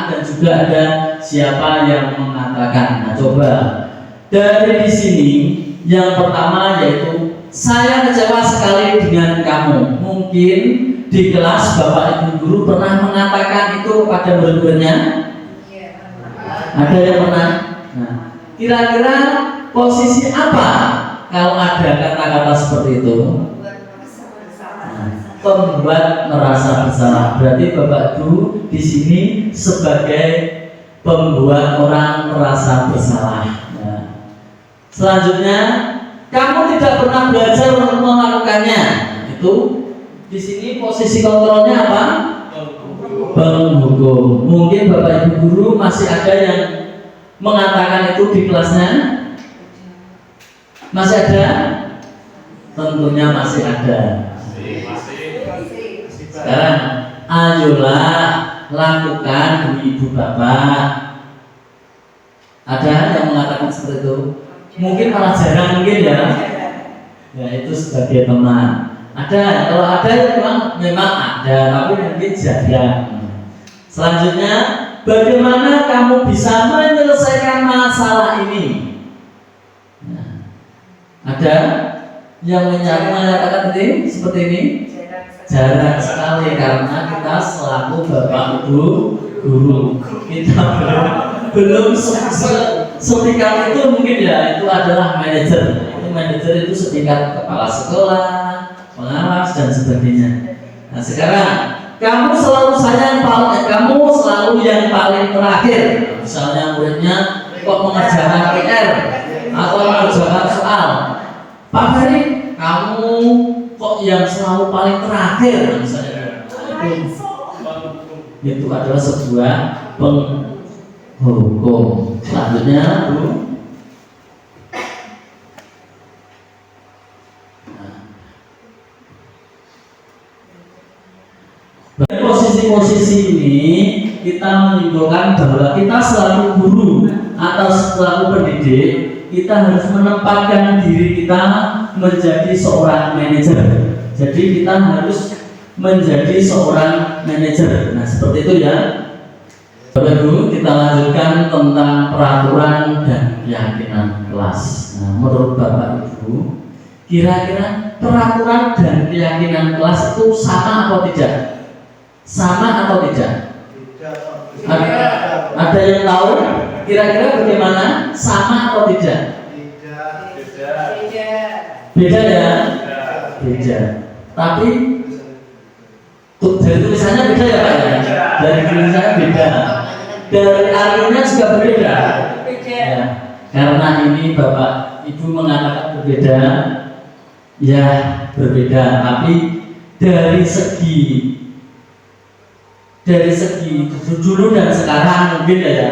Speaker 3: dan juga ada siapa yang mengatakan. Nah, coba dari di sini yang pertama yaitu saya kecewa sekali dengan kamu. Mungkin di kelas Bapak Ibu guru pernah mengatakan itu pada murid-muridnya? Ada yang pernah? Nah, kira-kira posisi apa kalau ada kata-kata seperti itu? Pembuat merasa bersalah. Berarti Bapak Ibu di sini sebagai pembuat orang merasa bersalah. Nah, selanjutnya, kamu tidak pernah belajar untuk melakukannya. Itu di sini posisi kontrolnya apa? Penghukum. Mungkin Bapak Ibu guru masih ada yang mengatakan itu di kelasnya? Masih ada? Tentunya masih ada. Sekarang, ayolah lakukan demi ibu bapak. Ada yang mengatakan seperti itu? Mungkin malah jarang mungkin ya. Ya itu sebagai teman. Ada, kalau ada memang ada, tapi mungkin jarang. Selanjutnya, bagaimana kamu bisa menyelesaikan masalah ini? Nah, ada yang menyatakan seperti ini? Jarang sekali, karena kita selaku Bapak Ibu guru kita belum setingkat itu mungkin ya, itu adalah manajer. Itu manajer itu setingkat kepala sekolah, pengawas dan sebagainya. Nah sekarang kamu selalu yang paling terakhir. Misalnya muridnya kok mengerjakan PR atau mengerjakan soal, Pak Ferry, kamu kok yang selalu paling terakhir misalnya. Itu adalah sebuah penghukum. Selanjutnya, Bu. Dari posisi-posisi ini kita menyimpulkan bahwa kita selaku guru atau selaku pendidik, kita harus menempatkan diri kita menjadi seorang manajer. Jadi kita harus menjadi seorang manajer. Nah seperti itu ya. Bapak Ibu, kita lanjutkan tentang peraturan dan keyakinan kelas. Nah, menurut Bapak Ibu, kira-kira peraturan dan keyakinan kelas itu sama atau tidak? Sama atau tidak? Ada yang tahu? Kira-kira bagaimana? Sama atau tidak? Beda ya? Beda. Tapi dari tulisannya beda ya Pak ya? Dari tulisannya beda. Dari artinya juga berbeda. Ya. Karena ini Bapak Ibu mengatakan berbeda, ya berbeda. Tapi dari segi dulu dan sekarang mungkin ya,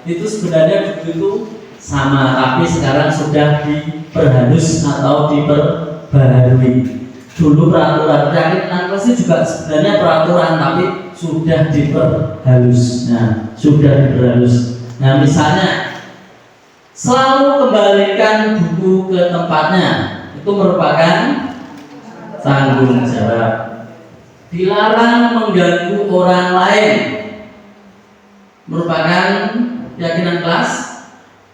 Speaker 3: itu sebenarnya dulu itu sama, tapi sekarang sudah diperhalus atau diperbaharui. Dulu peraturan keyakinan kelas itu juga sebenarnya peraturan, tapi sudah diperhalus. Nah, sudah diperhalus. Nah, misalnya selalu kembalikan buku ke tempatnya, itu merupakan tanggung jawab. Dilarang mengganggu orang lain, merupakan keyakinan kelas.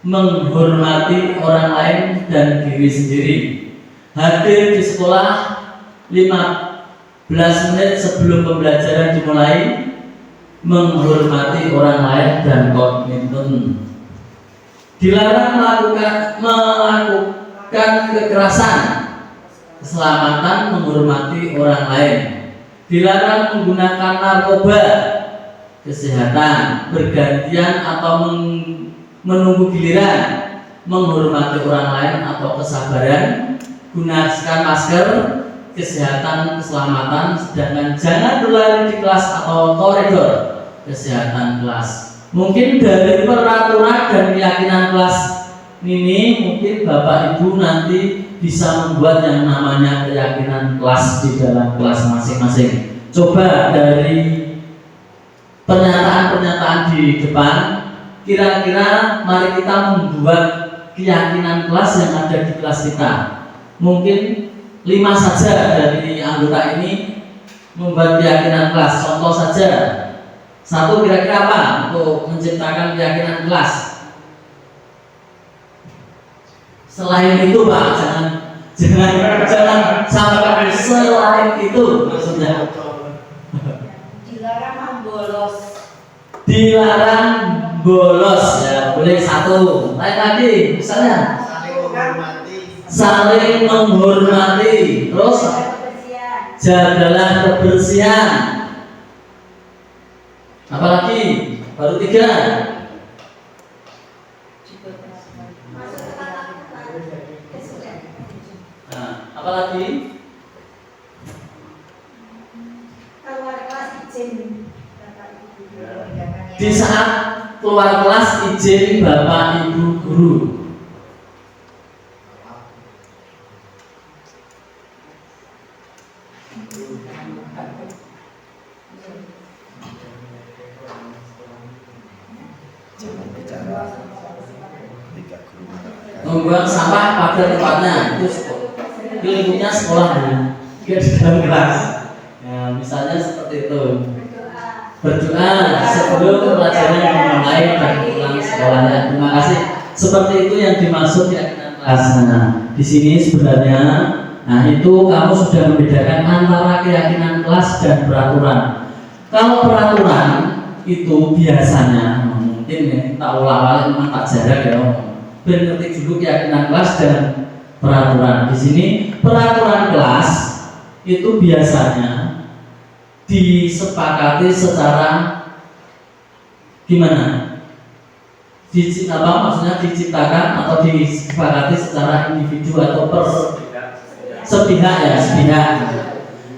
Speaker 3: Menghormati orang lain dan diri sendiri. Hadir di sekolah 15 menit sebelum pembelajaran dimulai. Menghormati orang lain dan komitmen. Dilarang melakukan kekerasan. Keselamatan menghormati orang lain. Dilarang menggunakan narkoba. Kesehatan, bergantian atau menunggu giliran, menghormati orang lain atau kesabaran, gunakan masker, kesehatan, keselamatan, sedangkan jangan berlari di kelas atau koridor, kesehatan kelas. Mungkin dari peraturan dan keyakinan kelas ini mungkin Bapak Ibu nanti bisa membuat yang namanya keyakinan kelas di dalam kelas masing-masing. Coba dari pernyataan-pernyataan di depan, kira-kira mari kita membuat keyakinan kelas yang ada di kelas kita. Mungkin 5 saja dari anggota ini membuat keyakinan kelas. Contoh saja, 1 kira-kira apa untuk menciptakan keyakinan kelas? Selain itu Pak, jangan sampai selain itu maksudnya.
Speaker 9: Dilarang bolos.
Speaker 3: Dilarang bolos ya, boleh 1. Lain lagi misalnya saling menghormati. Terus jagalah kebersihan. Apalagi baru 3. Nah, apalagi di saat keluar kelas izin Bapak Ibu guru. Membuang sampah pada tempatnya, itu lingkupnya sekolah dia di dalam kelas. Ya, misalnya seperti itu. Berdoa sebelum pelajaran dimulai dan pulang sekolahnya. Terima kasih. Seperti itu yang dimaksud keyakinan kelas. Nah, di sini sebenarnya, nah itu kamu sudah membedakan antara keyakinan kelas dan peraturan. Kalau peraturan itu biasanya mungkin ya, tak ulang-ulang memang tak jarak ya. Berarti dulu keyakinan kelas dan peraturan. Di sini peraturan kelas itu biasanya disepakati secara gimana? Maksudnya diciptakan atau disepakati secara individu atau sepihak ya, sepihak.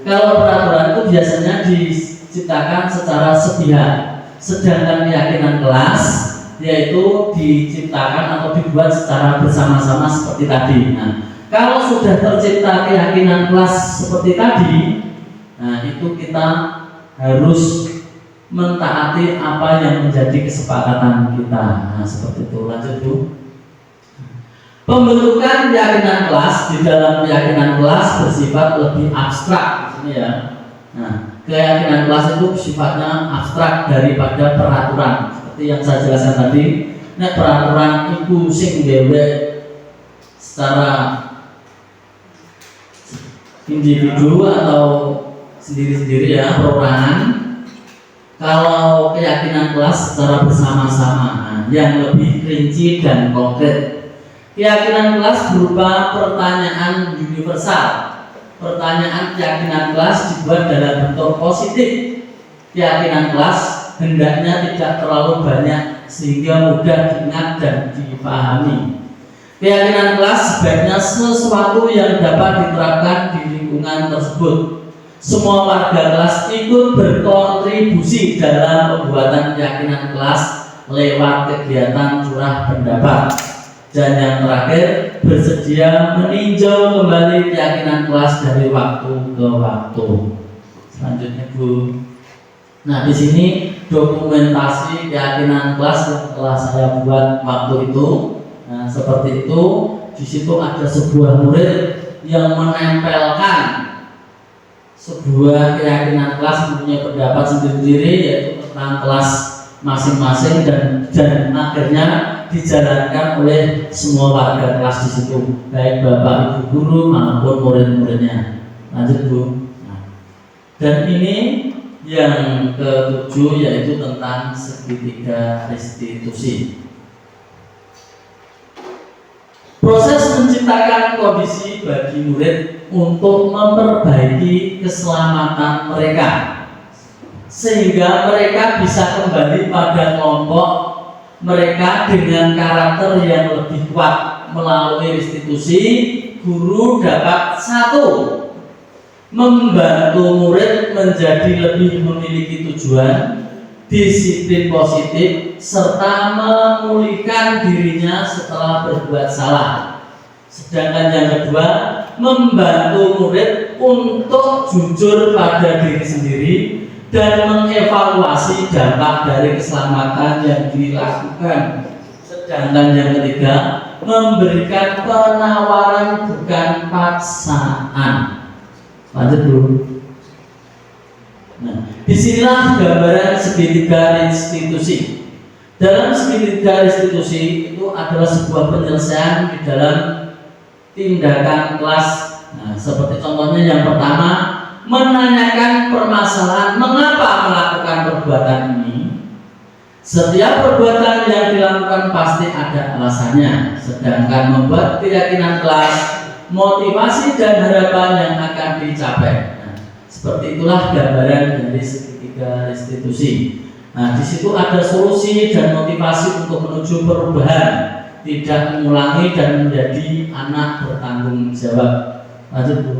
Speaker 3: Kalau peraturan itu biasanya diciptakan secara sepihak, sedangkan keyakinan kelas yaitu diciptakan atau dibuat secara bersama-sama seperti tadi. Nah, kalau sudah tercipta keyakinan kelas seperti tadi, nah itu kita harus mentaati apa yang menjadi kesepakatan kita. Nah seperti itu. Lanjut Bu. Pembentukan keyakinan kelas di dalam keyakinan kelas bersifat lebih abstrak ini ya. Nah keyakinan kelas itu sifatnya abstrak daripada peraturan. Seperti yang saya jelaskan tadi. Nah peraturan itu sing gawe secara individu atau sendiri-sendiri ya, perorangan. Kalau keyakinan kelas secara bersama-sama yang lebih rinci dan konkret. Keyakinan kelas berupa pertanyaan universal. Pertanyaan keyakinan kelas dibuat dalam bentuk positif. Keyakinan kelas hendaknya tidak terlalu banyak sehingga mudah diingat dan dipahami. Keyakinan kelas sebaiknya sesuatu yang dapat diterapkan di lingkungan tersebut. Semua warga kelas ikut berkontribusi dalam pembuatan keyakinan kelas lewat kegiatan curah pendapat. Dan yang terakhir, bersedia meninjau kembali keyakinan kelas dari waktu ke waktu. Selanjutnya Bu. Nah di sini dokumentasi keyakinan kelas yang telah saya buat waktu itu. Nah seperti itu. Di situ ada sebuah murid yang menempelkan sebuah keyakinan kelas mempunyai pendapat sendiri-sendiri yaitu tentang kelas masing-masing dan akhirnya dijalankan oleh semua warga kelas di situ, baik bapak ibu guru maupun murid-muridnya. Lanjut Bu. Nah, dan ini yang ke-7 yaitu tentang segitiga restitusi. Proses menciptakan kondisi bagi murid untuk memperbaiki keselamatan mereka sehingga mereka bisa kembali pada kelompok mereka dengan karakter yang lebih kuat. Melalui restitusi, guru dapat 1. Membantu murid menjadi lebih memiliki tujuan, disiplin positif, serta memulihkan dirinya setelah berbuat salah. Sedangkan yang kedua, membantu murid untuk jujur pada diri sendiri dan mengevaluasi dampak dari keselamatan yang dilakukan. Sedangkan yang ketiga, memberikan penawaran bukan paksaan. Lanjut dulu. Nah, disinilah gambaran segitiga restitusi. Dalam segitiga restitusi itu adalah sebuah penyelesaian di dalam tindakan kelas. Nah, seperti contohnya yang pertama, menanyakan permasalahan mengapa melakukan perbuatan ini. Setiap perbuatan yang dilakukan pasti ada alasannya, sedangkan membuat keyakinan kelas, motivasi dan harapan yang akan dicapai. Nah, seperti itulah gambaran dari segitiga restitusi. Nah, di situ ada solusi dan motivasi untuk menuju perubahan, tidak mengulangi dan menjadi anak bertanggung jawab. Lanjut Bu.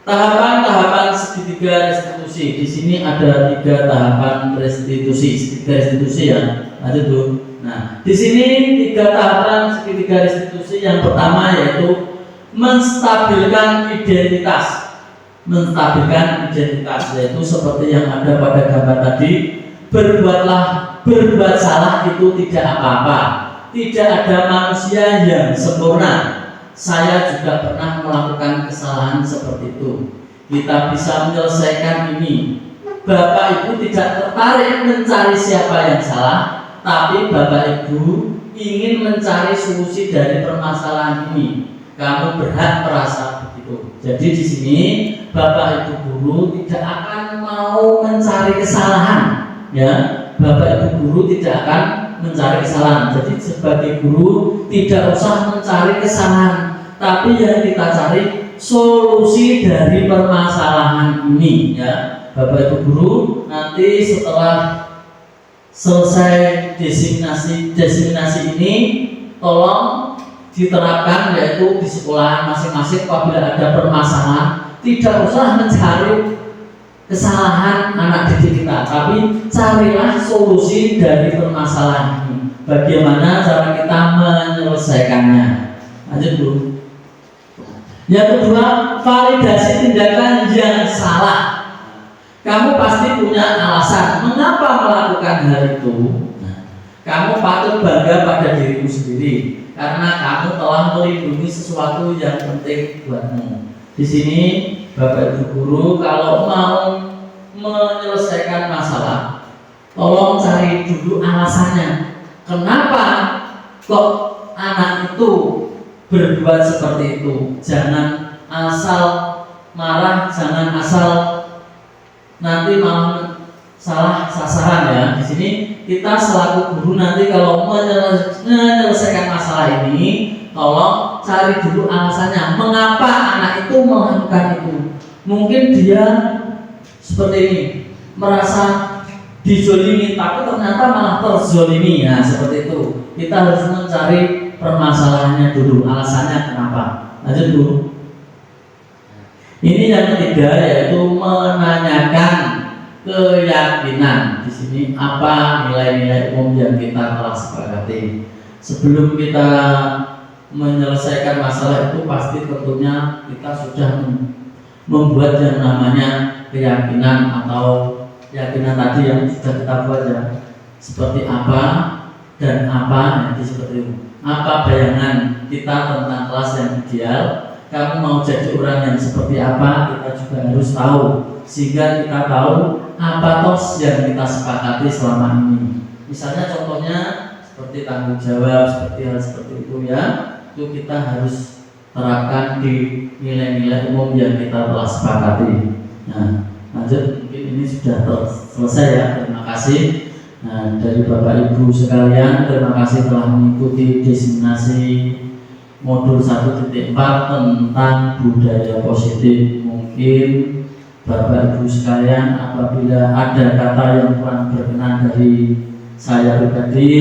Speaker 3: Tahapan-tahapan segitiga restitusi. Di sini ada 3 tahapan restitusi, segitiga restitusi ya. Lanjut Bu. Nah, di sini 3 tahapan segitiga restitusi. Yang pertama yaitu menstabilkan identitas. Menstabilkan identitas yaitu seperti yang ada pada gambar tadi, berbuat salah itu tidak apa-apa. Tidak ada manusia yang sempurna. Saya juga pernah melakukan kesalahan seperti itu. Kita bisa menyelesaikan ini. Bapak Ibu tidak tertarik mencari siapa yang salah, tapi Bapak Ibu ingin mencari solusi dari permasalahan ini. Kamu berhak merasa begitu. Jadi di sini Bapak Ibu guru tidak akan mau mencari kesalahan, ya. Bapak Ibu guru tidak akan mencari kesalahan. Jadi sebagai guru tidak usah mencari kesalahan, tapi yang kita cari solusi dari permasalahan ini, ya. Bapak Ibu guru nanti setelah selesai desiminasi ini tolong diterapkan, yaitu di sekolah masing-masing apabila ada permasalahan tidak usah mencari kesalahan anak didik kita, tapi carilah solusi dari permasalahan ini. Bagaimana cara kita menyelesaikannya? Lanjut Bu. Yang kedua, validasi tindakan yang salah. Kamu pasti punya alasan mengapa melakukan hal itu. Nah, kamu patut bangga pada dirimu sendiri karena kamu telah melindungi sesuatu yang penting buatmu. Di sini Bapak Ibu guru kalau mau menyelesaikan masalah, tolong cari dulu alasannya. Kenapa kok anak itu berbuat seperti itu? Jangan asal marah, jangan asal nanti malah salah sasaran ya. Di sini kita selaku guru nanti kalau menyelesaikan masalah ini, tolong cari dulu alasannya. Mengapa anak itu melakukan itu? Mungkin dia seperti ini, merasa dizolimi, tapi ternyata malah terzolimi. Nah, seperti itu. Kita harus mencari permasalahannya dulu, alasannya kenapa. Lanjut Bu. Ini yang ketiga yaitu menanyakan keyakinan. Di sini apa nilai-nilai umum yang kita telah sepakati. Sebelum kita menyelesaikan masalah itu pasti tentunya kita sudah membuat yang namanya keyakinan atau keyakinan tadi yang sudah kita buat ya. Seperti apa dan apa, nanti seperti itu. Apa bayangan kita tentang kelas yang ideal? Kamu mau jadi orang yang seperti apa? Kita juga harus tahu, sehingga kita tahu apa tos yang kita sepakati selama ini. Misalnya contohnya seperti tanggung jawab, seperti hal seperti itu ya. Itu kita harus terapkan di nilai-nilai umum yang kita telah sepakati. Nah, lanjut, mungkin ini sudah selesai ya. Terima kasih. Nah, dari Bapak Ibu sekalian, terima kasih telah mengikuti desiminasi modul 1.4 tentang budaya positif. Mungkin Bapak Ibu sekalian, apabila ada kata yang kurang berkenan dari saya pribadi,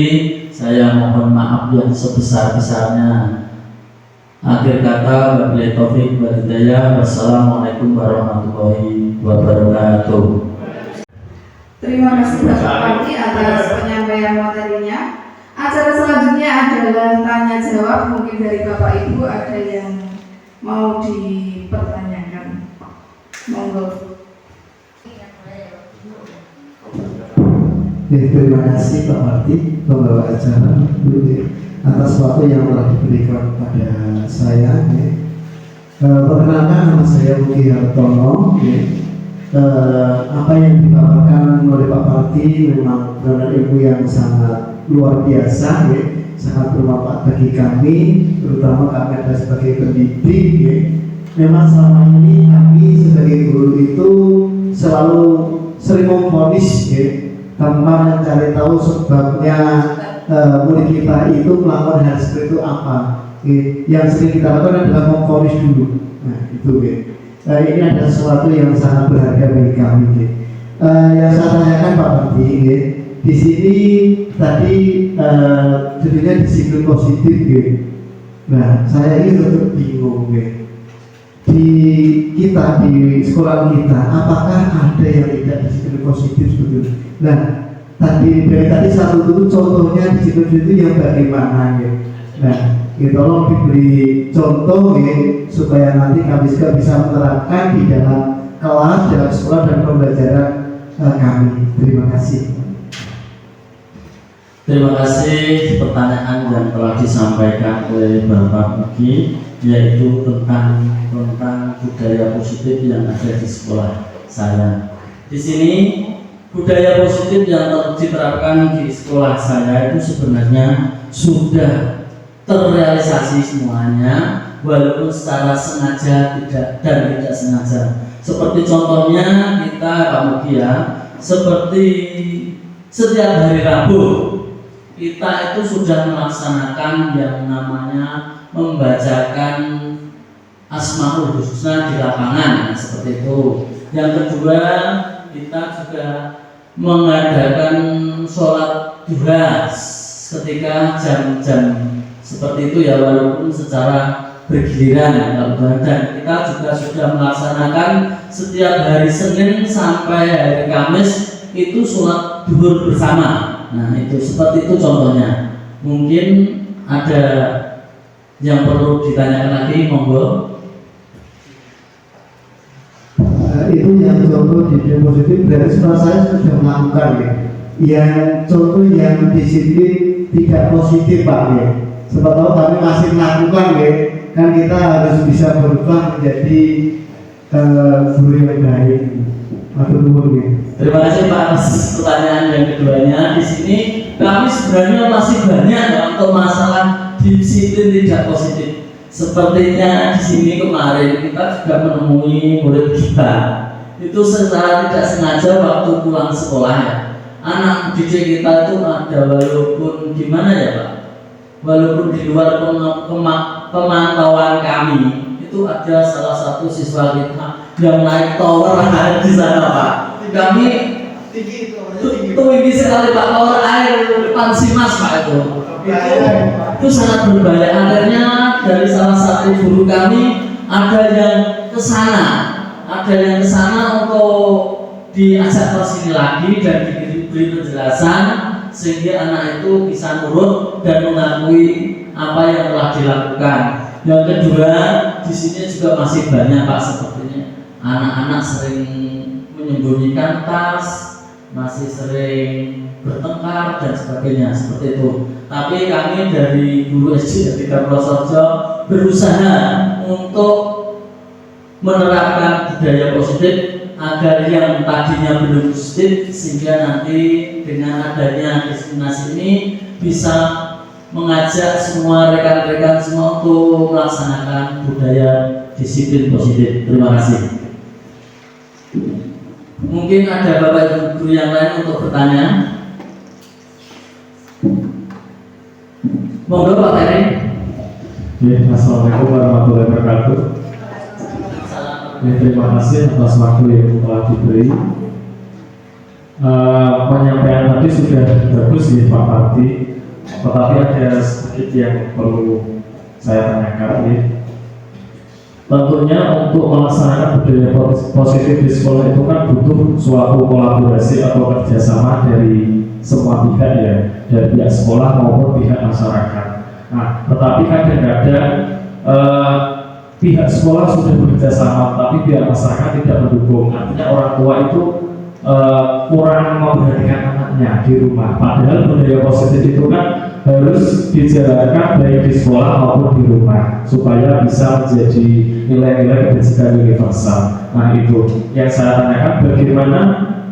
Speaker 3: saya mohon maaf yang sebesar-besarnya. Akhir kata, wabillahi taufiq wal hidayah. Wassalamualaikum warahmatullahi wabarakatuh.
Speaker 1: Terima kasih Bapak Parti atas penyampaian materinya. Acara selanjutnya adalah tanya jawab. Mungkin dari Bapak Ibu ada yang mau dipertanyakan. Monggo.
Speaker 7: Terima kasih Pak Marti, pembawa acara, atas waktu yang telah diberikan kepada saya. Perkenalkan, nama saya Mugi Hartono. Apa yang dipaparkan oleh Pak Marti memang benar ilmu yang sangat luar biasa, sangat bermanfaat bagi kami, terutama kami adalah sebagai pendidik. Memang selama ini kami sebagai guru itu selalu sering memvonis, tanpa mencari tahu sebabnya murid kita itu melakukan hal seperti itu apa. Yang sering kita lakukan adalah memvonis dulu. Nah itu ini adalah sesuatu yang sangat berharga bagi kami. Yang saya tanyakan Pak Marti, di sini tadi judulnya disiplin positif. Nah saya ini tetap bingung. Di kita, di sekolah kita, apakah ada yang tidak disiplin positif sebetulnya? Nah, dari tadi satu itu contohnya disiplin itu yang bagaimana Nah, tolong diberi contoh supaya nanti kami juga bisa menerapkan di dalam kelas, dalam sekolah dan pembelajaran kami. Terima kasih.
Speaker 3: Terima kasih pertanyaan yang telah disampaikan oleh Bapak Mugi, yaitu tentang budaya positif yang ada di sekolah saya. Di sini budaya positif yang diterapkan di sekolah saya itu sebenarnya sudah terrealisasi semuanya, walaupun secara sengaja dan tidak sengaja. Seperti contohnya kita Pak Mugi seperti setiap hari Rabu kita itu sudah melaksanakan yang namanya membacakan Asmaul Husna di lapangan, seperti itu. Yang kedua, kita juga mengadakan sholat duha ketika jam-jam seperti itu walaupun secara bergiliran. Dan kita juga sudah melaksanakan setiap hari Senin sampai hari Kamis itu sholat duhur bersama. Nah itu seperti itu contohnya. Mungkin ada yang perlu ditanyakan lagi, monggo.
Speaker 7: Itu yang contoh di positif dari sekolah saya sudah melakukan Yang contoh yang disiplin tidak positif Pak Sebab tahu kami masih melakukan kan kita harus bisa berubah menjadi guru yang baik.
Speaker 3: Terima kasih Pak atas pertanyaan yang keduanya. Di sini kami sebenarnya masih banyak untuk masalah disiplin tidak positif. Sepertinya di sini kemarin kita juga menemui murid kita itu secara tidak sengaja waktu pulang sekolah anak didik kita itu ada walaupun gimana Pak, walaupun di luar pemantauan kami itu ada salah satu siswa kita yang naik tower di sana Pak. Kami tinggi sekali Pak, tower air depan Simas Pak itu sangat berbahaya. Akhirnya dari salah satu guru kami ada yang ke sana untuk diajak ke sini lagi dan diberi penjelasan sehingga anak itu bisa nurut dan mengakui apa yang telah dilakukan. Yang kedua, di sini juga masih banyak Pak sepertinya anak-anak sering menyembunyikan tas, masih sering bertengkar dan sebagainya seperti itu. Tapi kami dari guru SD 3 Purwosorjo berusaha untuk menerapkan budaya positif agar yang tadinya belum positif sehingga nanti dengan adanya diskriminasi ini bisa mengajak semua rekan-rekan semua untuk melaksanakan budaya disiplin positif. Terima kasih. Mungkin ada Bapak Ibu guru yang lain untuk bertanya. Monggo Pak Ferry.
Speaker 8: Assalamualaikum warahmatullahi wabarakatuh. Terima kasih atas waktu yang telah diberi. Penyampaian tadi sudah bagus Pak Parti, tetapi ada sedikit yang perlu saya tanyakan. tentunya untuk melaksanakan budaya positif di sekolah itu kan butuh suatu kolaborasi atau kerjasama dari semua pihak ya, dari pihak sekolah maupun pihak masyarakat. Nah, tetapi kadang-kadang pihak sekolah sudah bekerja sama, tapi pihak masyarakat tidak mendukung. Artinya orang tua itu kurang memperhatikan anaknya di rumah. Padahal budaya positif itu kan harus dijalankan baik di sekolah maupun di rumah supaya bisa menjadi nilai-nilai kebajikan universal. Nah, itu yang saya tanyakan, bagaimana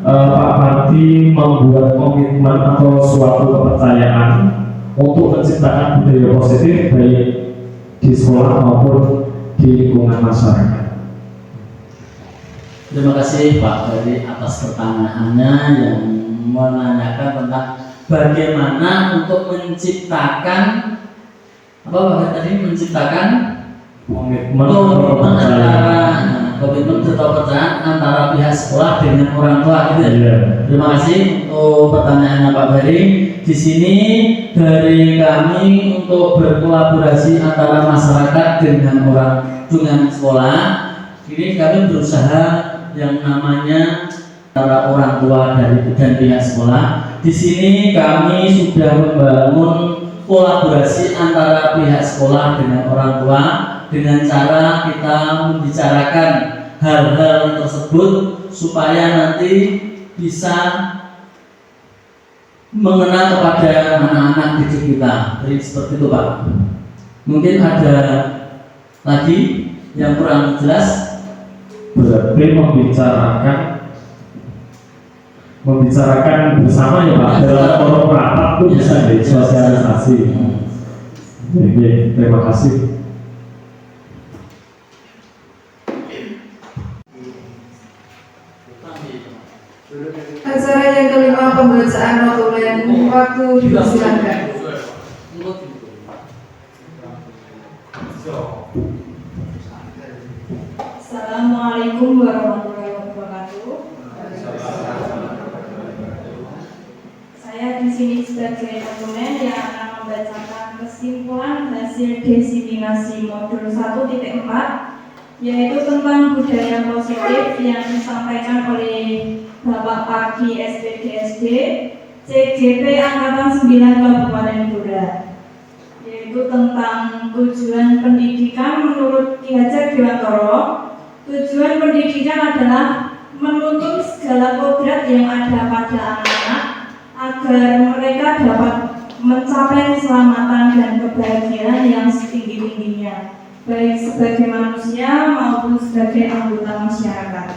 Speaker 8: Pak Parti membuat komitmen atau suatu kepercayaan untuk menciptakan budaya positif baik di sekolah maupun di lingkungan masyarakat.
Speaker 3: Terima kasih Pak Ferry atas pertanyaannya yang menanyakan tentang bagaimana untuk menciptakan apa Pak tadi, menciptakan komitmen atau kepercayaan antara pihak sekolah dengan orang tua gitu ya.
Speaker 8: Yeah.
Speaker 3: Terima kasih untuk pertanyaannya Pak Ferry. Di sini dari kami untuk berkolaborasi antara masyarakat dengan sekolah. Ini kami berusaha yang namanya antara orang tua dan pihak sekolah. Di sini kami sudah membangun kolaborasi antara pihak sekolah dengan orang tua dengan cara kita membicarakan hal-hal tersebut supaya nanti bisa mengena kepada anak-anak didik kita. Jadi seperti itu Pak. Mungkin ada lagi yang kurang jelas.
Speaker 8: Berarti membicarakan bersama ya Pak, dalam forum rapat itu bisa jadi sosialisasi. Oke, terima kasih.
Speaker 1: Acara yang kelima, pembacaan notulen. Waktu dipersilakan.
Speaker 2: Assalamualaikum warahmatullahi wabarakatuh. Saya di sini sebagai notulen yang akan membacakan kesimpulan hasil desiminasi modul 1.4, yaitu tentang budaya positif yang disampaikan oleh Bapak Pagi SPDSD CGP Angkatan 9 Kabupaten Blora, yaitu tentang tujuan pendidikan menurut Ki Hajar Dewantara. Tujuan pendidikan adalah menuntun segala kodrat yang ada pada anak-anak agar mereka dapat mencapai keselamatan dan kebahagiaan yang setinggi-tingginya, baik sebagai manusia maupun sebagai anggota masyarakat.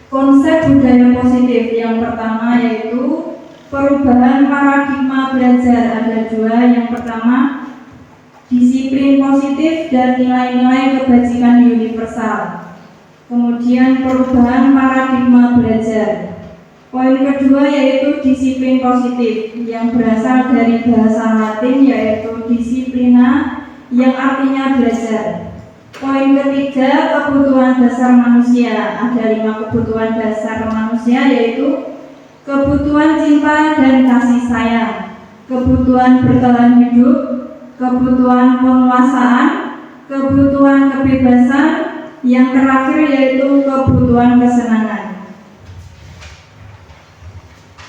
Speaker 2: Konsep budaya positif yang pertama yaitu perubahan paradigma belajar. Ada dua. Yang pertama, disiplin positif dan nilai-nilai kebajikan universal. Kemudian perubahan paradigma belajar. Poin kedua yaitu disiplin positif yang berasal dari bahasa Latin yaitu disiplina yang artinya belajar. Poin ketiga, kebutuhan dasar manusia. Ada 5 kebutuhan dasar manusia yaitu kebutuhan cinta dan kasih sayang, kebutuhan bertahan hidup, kebutuhan penguasaan, kebutuhan kebebasan, yang terakhir yaitu kebutuhan kesenangan.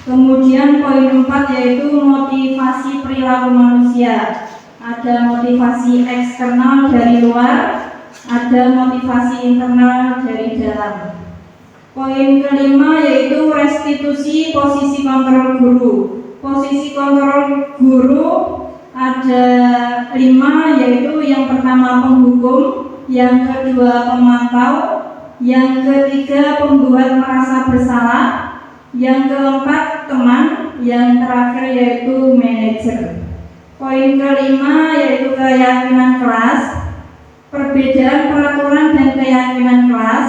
Speaker 2: Kemudian poin 4 yaitu motivasi perilaku manusia. Ada motivasi eksternal dari luar, ada motivasi internal dari dalam. Poin kelima yaitu restitusi posisi kontrol guru. Posisi kontrol guru ada 5, yaitu yang pertama penghukum, yang kedua pemantau, yang ketiga pembuat merasa bersalah, yang keempat teman, yang terakhir yaitu manajer. Poin kelima yaitu keyakinan kelas, perbedaan peraturan dan keyakinan kelas,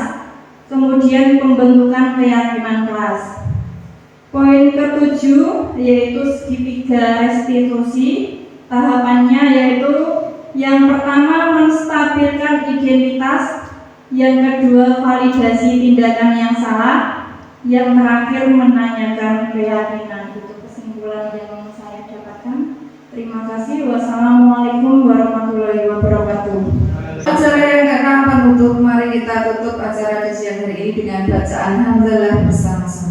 Speaker 2: kemudian pembentukan keyakinan kelas. Poin ketujuh yaitu segitiga restitusi. Tahapannya yaitu yang pertama menstabilkan identitas, yang kedua validasi tindakan yang salah, yang terakhir menanyakan keyakinan. Itu kesimpulan yang saya dapatkan. Terima kasih. Wassalamualaikum warahmatullahi wabarakatuh.
Speaker 1: Acara yang untuk mari kita tutup acara di siang hari ini dengan bacaan hamdalah bersama-sama.